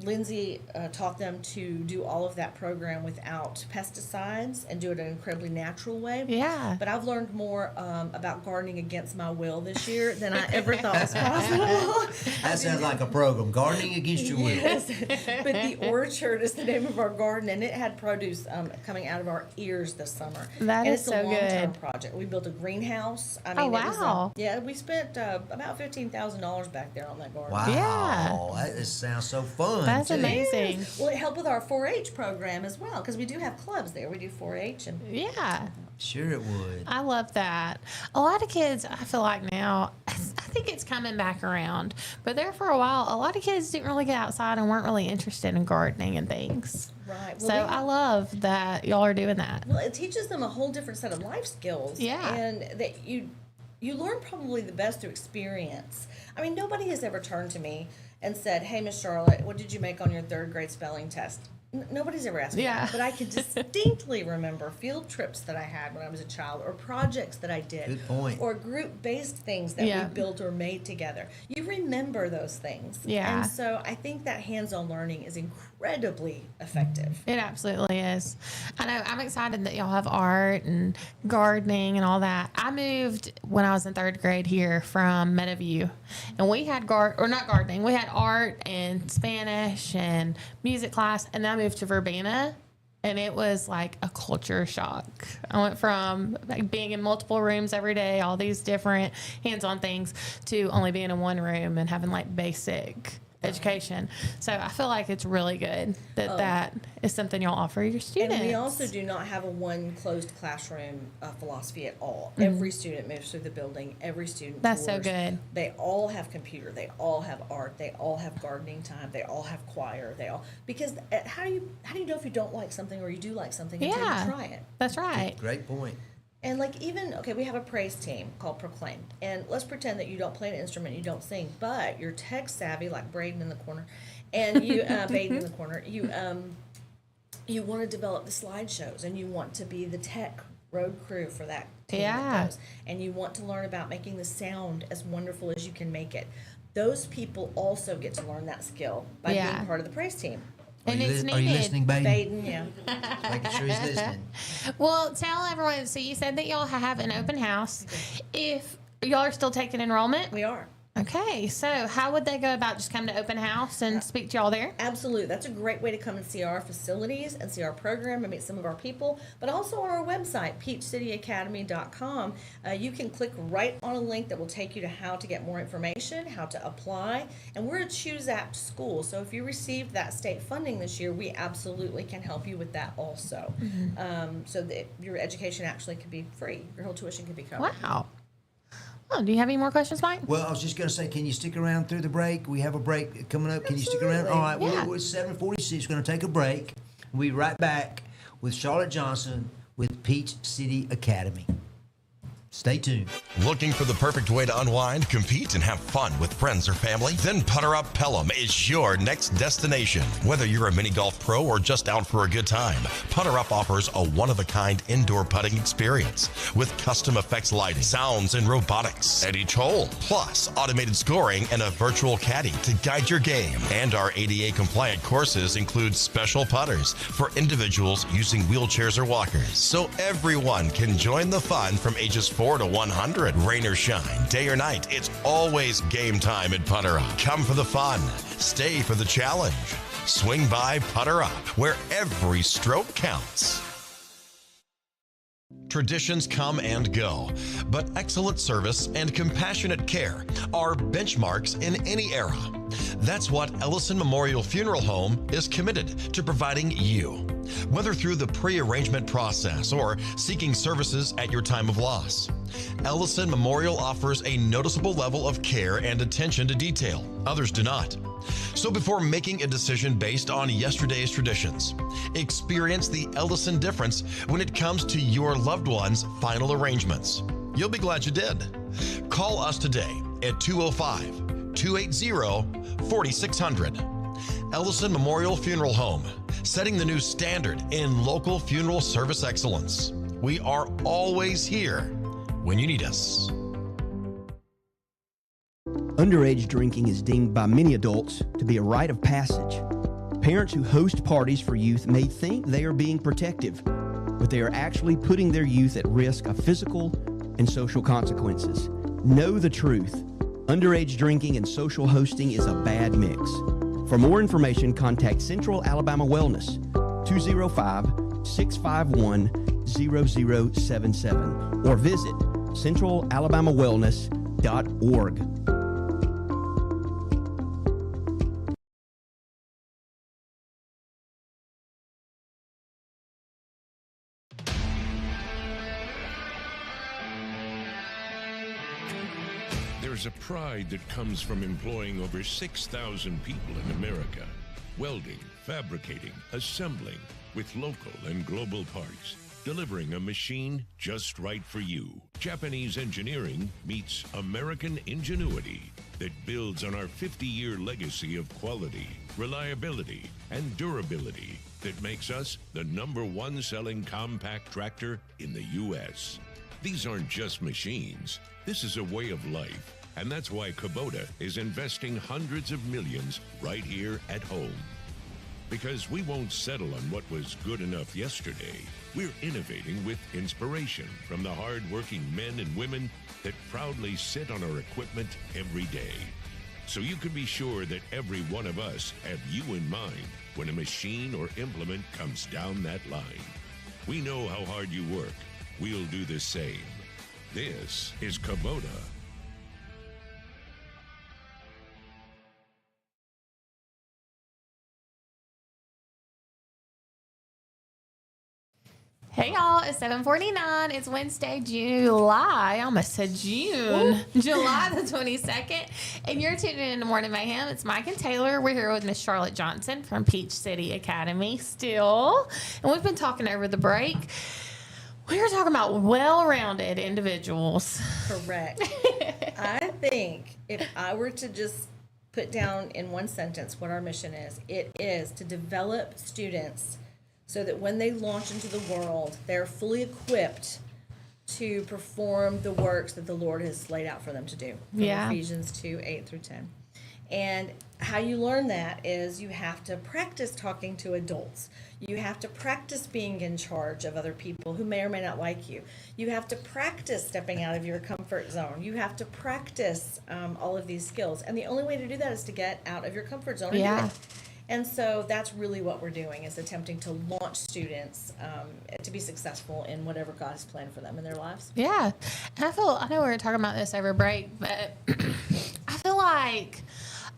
Lindsay taught them to do all of that program without pesticides and do it in an incredibly natural way. Yeah. But I've learned more about gardening against my will this year than I ever thought was possible. That sounds like a program, Gardening Against Your Will. Yes. But the orchard is the name of our garden, and it had produce coming out of our ears this summer. That and is it's so a long-term good. project. We built a greenhouse. I Oh, mean, it was wow. yeah, we spent about $15,000 back there on that garden. Wow. Yeah. That just sounds so fun. That's too. amazing. Well, it helped with our 4-H program as well, because we do have clubs there. We do 4-H, and Yeah. Sure it would. I love that. A lot of kids, I feel like now, I think it's coming back around. But there for a while, a lot of kids didn't really get outside and weren't really interested in gardening and things. Right. So I love that y'all are doing that. Well, it teaches them a whole different set of life skills. Yeah. And that you learn probably the best through experience. I mean, nobody has ever turned to me and said, "Hey, Miss Charlotte, what did you make on your 3rd grade spelling test?" Nobody's ever asked me that, but I can distinctly remember field trips that I had when I was a child, or projects that I did. Good point. Or group-based things that we built or made together. You remember those things. Yeah. And so I think that hands-on learning is incredibly effective. It absolutely is. I know. I'm excited that y'all have art and gardening and all that. I moved when I was in 3rd grade here from Meadowview, and we had not gardening. We had art and Spanish and music class, and then I moved to Verbena, and it was like a culture shock. I went from like being in multiple rooms every day, all these different hands-on things, to only being in one room and having like basic education. So I feel like it's really good that that is something y'all offer your students. And we also do not have a one closed classroom philosophy at all. Every student moves through the building. Every student That's tours. so good. They all have computer. They all have art. They all have gardening time. They all have choir. Because how do you know if you don't like something or you do like something until you try it? That's right. Great point. And like we have a praise team called Proclaim. And let's pretend that you don't play an instrument, you don't sing, but you're tech savvy like Braden in the corner, and you Baden in the corner. You want to develop the slideshows, and you want to be the tech road crew for that team. Yeah. And you want to learn about making the sound as wonderful as you can make it. Those people also get to learn that skill by being part of the praise team. And it's needed. Are you listening, Baden? Baden, yeah. Making sure he's listening. Well, tell everyone. So you said that y'all have an open house. If y'all are still taking enrollment, We are. okay. So how would they go about just coming to open house and speak to y'all there? Absolutely. That's a great way to come and see our facilities and see our program and meet some of our people. But also on our website, peachcityacademy.com, you can click right on a link that will take you to how to get more information, how to apply. And we're a Choose Act school. So if you received that state funding this year, we absolutely can help you with that also. So that your education actually can be free. Your whole tuition can be covered. Wow. Oh, do you have any more questions, Mike? Well, I was just going to say, can you stick around through the break? We have a break coming up. Can you stick around? All right. Yeah. Well, it's 7:46. We're going to take a break. We'll be right back with Charlotte Johnson with Peach City Academy. Stay tuned. Looking for the perfect way to unwind, compete, and have fun with friends or family? Then Putter Up Pelham is your next destination. Whether you're a mini golf pro or just out for a good time, Putter Up offers a one-of-a-kind indoor putting experience with custom effects lighting, sounds, and robotics at each hole, plus automated scoring and a virtual caddy to guide your game. And our ADA-compliant courses include special putters for individuals using wheelchairs or walkers, so everyone can join the fun from ages 4 to 100. Rain or shine, day or night, it's always game time at Putter Up. Come for the fun, stay for the challenge. Swing by Putter Up, where every stroke counts. Traditions come and go, but excellent service and compassionate care are benchmarks in any era. That's what Ellison Memorial Funeral Home is committed to providing you. Whether through the pre-arrangement process or seeking services at your time of loss, Ellison Memorial offers a noticeable level of care and attention to detail. Others do not. So before making a decision based on yesterday's traditions, experience the Ellison difference when it comes to your loved one's final arrangements. You'll be glad you did. Call us today at 205-280-4600. Ellison Memorial Funeral Home, setting the new standard in local funeral service excellence. We are always here when you need us. Underage drinking is deemed by many adults to be a rite of passage. Parents who host parties for youth may think they are being protective, but they are actually putting their youth at risk of physical and social consequences. Know the truth. Underage drinking and social hosting is a bad mix. For more information, contact Central Alabama Wellness, 205-651-0077, or visit centralalabamawellness.org. There's a pride that comes from employing over 6,000 people in America, welding, fabricating, assembling with local and global parts, delivering a machine just right for you. Japanese engineering meets American ingenuity that builds on our 50-year legacy of quality, reliability, and durability that makes us the #1 selling compact tractor in the U.S. These aren't just machines. This is a way of life. And that's why Kubota is investing hundreds of millions right here at home. Because we won't settle on what was good enough yesterday. We're innovating with inspiration from the hard-working men and women that proudly sit on our equipment every day. So you can be sure that every one of us have you in mind when a machine or implement comes down that line. We know how hard you work. We'll do the same. This is Kubota. Hey y'all, it's 7:49. It's Wednesday, July. I almost said June. July the 22nd. And you're tuning in to Morning Mayhem. It's Mike and Taylor. We're here with Miss Charlotte Johnson from Peach City Academy still. And we've been talking over the break. We were talking about well-rounded individuals. Correct. I think if I were to just put down in one sentence what our mission is, it is to develop students so that when they launch into the world, they're fully equipped to perform the works that the Lord has laid out for them to do. From Ephesians 2:8-10. And how you learn that is you have to practice talking to adults. You have to practice being in charge of other people who may or may not like you. You have to practice stepping out of your comfort zone. You have to practice all of these skills. And the only way to do that is to get out of your comfort zone and do it. And so that's really what we're doing, is attempting to launch students to be successful in whatever God has planned for them in their lives. Yeah. And I know we were talking about this over break, but I feel like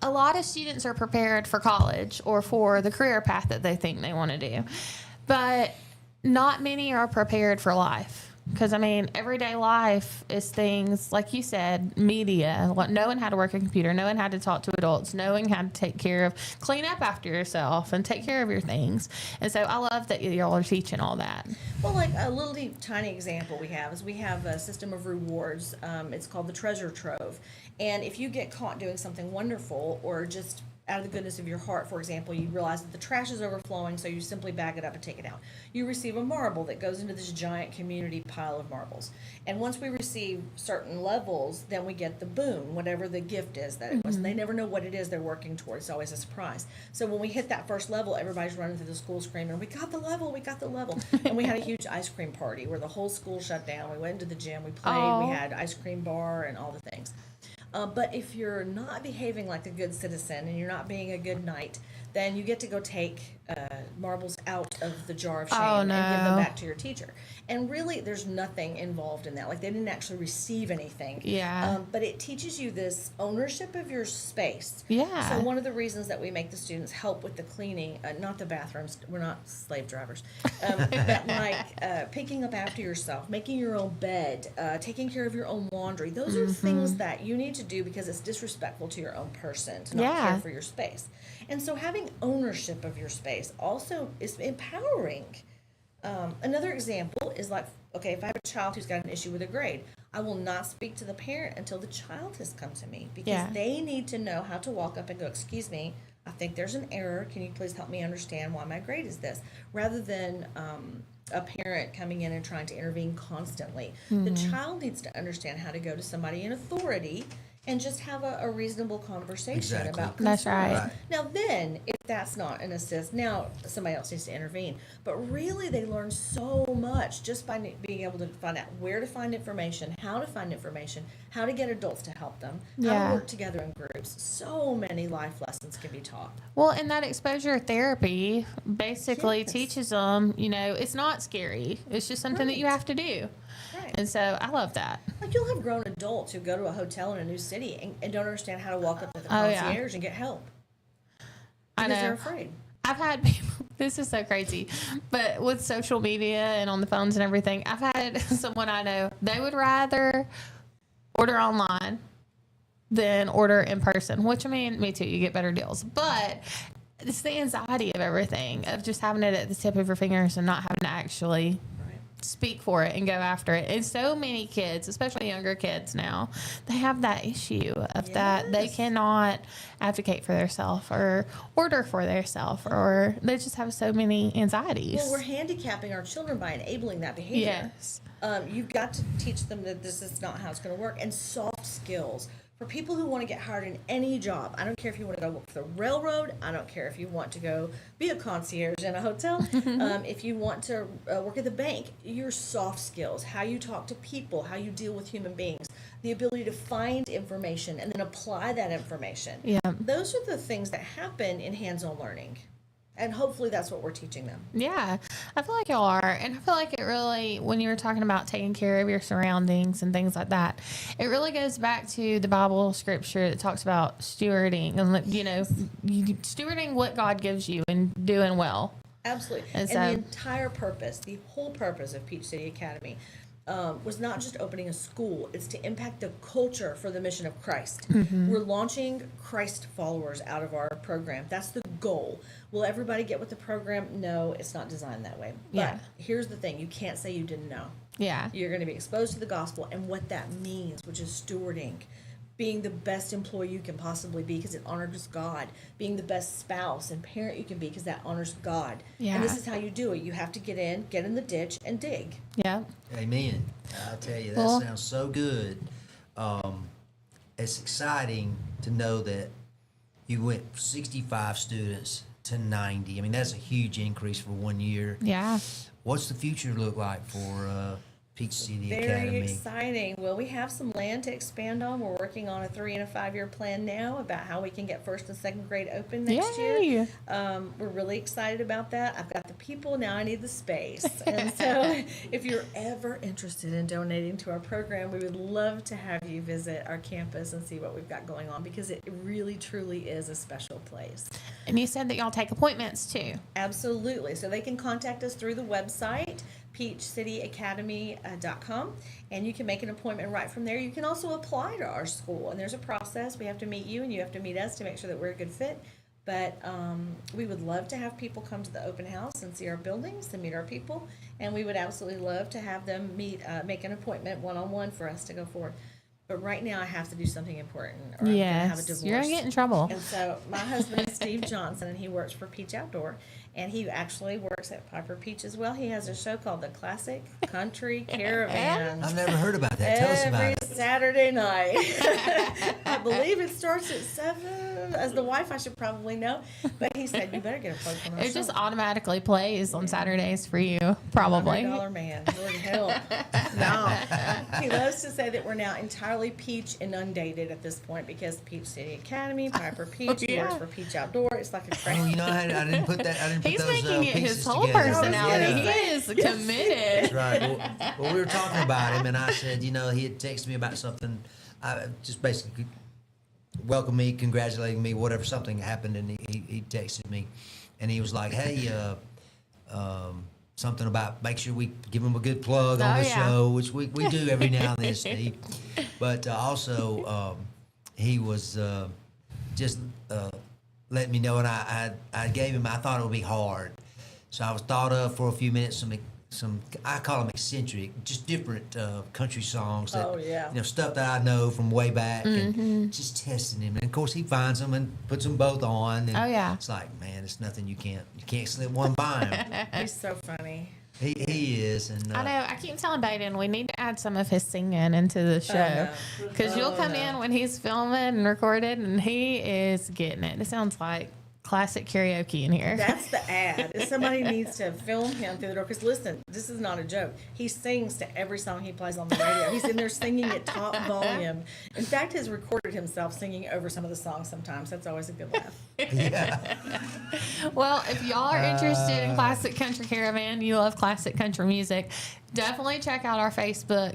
a lot of students are prepared for college or for the career path that they think they want to do. But not many are prepared for life. Because, I mean, everyday life is things, like you said, media, knowing how to work a computer, knowing how to talk to adults, knowing how to clean up after yourself and take care of your things. And so I love that y'all are teaching all that. Well, like a little tiny example we have a system of rewards. It's called the Treasure Trove. And if you get caught doing something wonderful or just out of the goodness of your heart, for example, you realize that the trash is overflowing, so you simply bag it up and take it out. You receive a marble that goes into this giant community pile of marbles. And once we receive certain levels, then we get the boon, whatever the gift is that it was. And they never know what it is they're working towards. It's always a surprise. So when we hit that first level, everybody's running through the school screaming, we got the level, we got the level. And we had a huge ice cream party where the whole school shut down. We went into the gym, we played, we had ice cream bar and all the things. But if you're not behaving like a good citizen and you're not being a good knight, then you get to go take marbles out of the jar of shame and give them back to your teacher. And really, there's nothing involved in that. Like, they didn't actually receive anything. Yeah. But it teaches you this ownership of your space. Yeah. So one of the reasons that we make the students help with the cleaning, not the bathrooms, we're not slave drivers, but like picking up after yourself, making your own bed, taking care of your own laundry. Those are things that you need to do because it's disrespectful to your own person to not care for your space. And so having ownership of your space also is empowering. Another example is like, okay, if I have a child who's got an issue with a grade, I will not speak to the parent until the child has come to me, because they need to know how to walk up and go, excuse me, I think there's an error. Can you please help me understand why my grade is this? Rather than a parent coming in and trying to intervene constantly. The child needs to understand how to go to somebody in authority and just have a reasonable conversation about concerns. That's right. Now then, if that's not an assist, now somebody else needs to intervene. But really, they learn so much just by being able to find out where to find information, how to find information, how to get adults to help them, how to work together in groups. So many life lessons can be taught. Well, and that exposure therapy basically teaches them, it's not scary. It's just something that you have to do. Right. And so I love that. Like, you'll have grown adults who go to a hotel in a new city and don't understand how to walk up to the concierge and get help. Because they're afraid. I've had people, this is so crazy, but with social media and on the phones and everything, I've had someone I know, they would rather order online than order in person, which, I mean, me too, you get better deals. But it's the anxiety of everything, of just having it at the tip of your fingers and not having to actually speak for it and go after it. And so many kids, especially younger kids now, they have that issue of that they cannot advocate for themselves or order for themselves, or they just have so many anxieties. Well, we're handicapping our children by enabling that behavior. Yes. You've got to teach them that this is not how it's going to work. And soft skills. For people who want to get hired in any job, I don't care if you want to go work for the railroad. I don't care if you want to go be a concierge in a hotel. If you want to work at the bank, your soft skills, how you talk to people, how you deal with human beings, the ability to find information and then apply that information. Yeah. Those are the things that happen in hands-on learning. And hopefully that's what we're teaching them. Yeah, I feel like y'all are. And I feel like it really, when you were talking about taking care of your surroundings and things like that, it really goes back to the Bible scripture that talks about stewarding and, you know, stewarding what God gives you and doing well. Absolutely. And And so- the entire purpose, the whole purpose of Peach City Academy was not just opening a school. It's to impact the culture for the mission of Christ. We're launching Christ followers out of our program. That's the goal. Will everybody get with the program? No, it's not designed that way. But Yeah. here's the thing. You can't say you didn't know. Yeah. You're going to be exposed to the gospel and what that means, which is stewarding. Being the best employee you can possibly be because it honors God. Being the best spouse and parent you can be because that honors God. Yeah. And this is how you do it. You have to get in the ditch, and dig. Yeah. Amen. I tell you, that Well- sounds so good. It's exciting to know that you went 65 students to 90. I mean, that's a huge increase for 1 year. Yeah. What's the future look like for Peach City Very Academy? exciting. Well, we have some land to expand on. We're working on a 3 and a 5 year plan now about how we can get first and second grade open next year. Yay. We're really excited about that. I've got the people, now I need the space. And so if you're ever interested in donating to our program, we would love to have you visit our campus and see what we've got going on, because it really, truly is a special place. And you said that y'all take appointments too. Absolutely. So they can contact us through the website, peachcityacademy.com, and you can make an appointment right from there. You can also apply to our school, and there's a process. We have to meet you, and you have to meet us to make sure that we're a good fit. But we would love to have people come to the open house and see our buildings and meet our people, and we would absolutely love to have them make an appointment one-on-one for us to go forward. But right now I have to do something important, or I'm going to have a divorce. You're going to get in trouble. And so my husband is Steve Johnson, and he works for Peach Outdoor, and he actually works at Piper Peach as well. He has a show called the Classic Country Caravan. I've never heard about that. Tell us about Every it. Saturday night. I believe it starts at 7. As the wife, I should probably know. But he said, you better get a plug from our It just show. automatically plays on Saturdays for you, probably. $100 man. Lord help. No. He loves to say that we're now entirely peach inundated at this point, because Peach City Academy, Piper Peach, he works for Peach Outdoor. It's like a crazy. Oh, you know, I didn't put that. I didn't put He's those making it pieces his whole together. personality. Yeah. He is committed. That's right. Well, we were talking about him, and I said, you know, he had texted me about something. I just basically welcomed me, congratulating me, whatever, something happened, and he texted me, and he was like, hey, something about make sure we give him a good plug on the show, which we do every now and then, Steve. But also, he was just letting me know, and I gave him, I thought it would be hard. So I was thought of for a few minutes some I call them eccentric, just different country songs that, you know, stuff that I know from way back, and just testing him. And of course he finds them and puts them both on. And it's like, man, it's nothing you can't slip one by him. He's so funny. He is, and I know. I keep telling Baden we need to add some of his singing into the show, because you'll come in when he's filming and recorded, and he is getting it. It sounds like classic karaoke in here. That's the ad. If somebody needs to film him through the door, because listen, this is not a joke. He sings to every song he plays on the radio. He's in there singing at top volume. In fact, has recorded himself singing over some of the songs sometimes. That's always a good laugh. Well, if y'all are interested in Classic Country Caravan, you love classic country music, definitely check out our Facebook.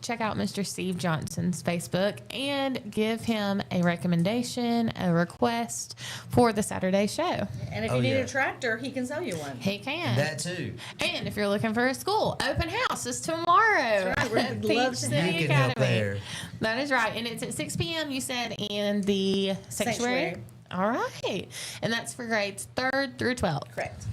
Check out Mr. Steve Johnson's Facebook and give him a recommendation, a request for the Saturday show. And if you need a tractor, he can sell you one. He can. That too. And if you're looking for a school, open house is tomorrow. That's right. At We'd love Peach to City have you. You can help there. That is right. And it's at 6 p.m., you said, in the sanctuary. All right. And that's for grades 3rd through 12th. Correct.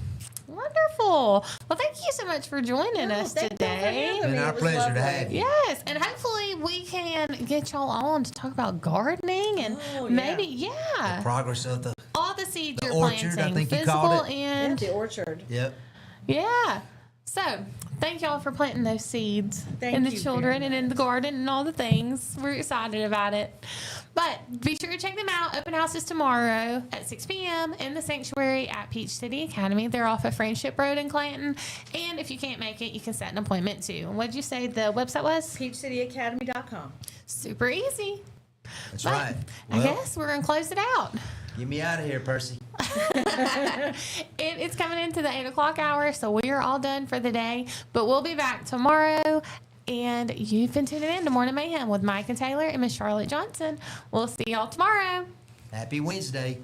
Wonderful. Well, thank you so much for joining us today. It's been our pleasure to have you. Yes, and hopefully we can get y'all on to talk about gardening and maybe, Progress of the all the seeds you're orchard, planting, I think you physical called it. and The orchard. Yep. yeah. So, thank y'all for planting those seeds Thank in the you children very and in the garden and all the things. We're excited about it. But be sure to check them out. Open house is tomorrow at 6 p.m. in the sanctuary at Peach City Academy. They're off of Friendship Road in Clanton. And if you can't make it, you can set an appointment too. And what did you say the website was? PeachCityAcademy.com. Super easy. That's But right. I Well, guess we're going to close it out. get me out of here, Percy. It's coming into the 8 o'clock hour, so we are all done for the day. But we'll be back tomorrow. And you've been tuning in to Morning Mayhem with Mike and Taylor and Miss Charlotte Johnson. We'll see y'all tomorrow. Happy Wednesday.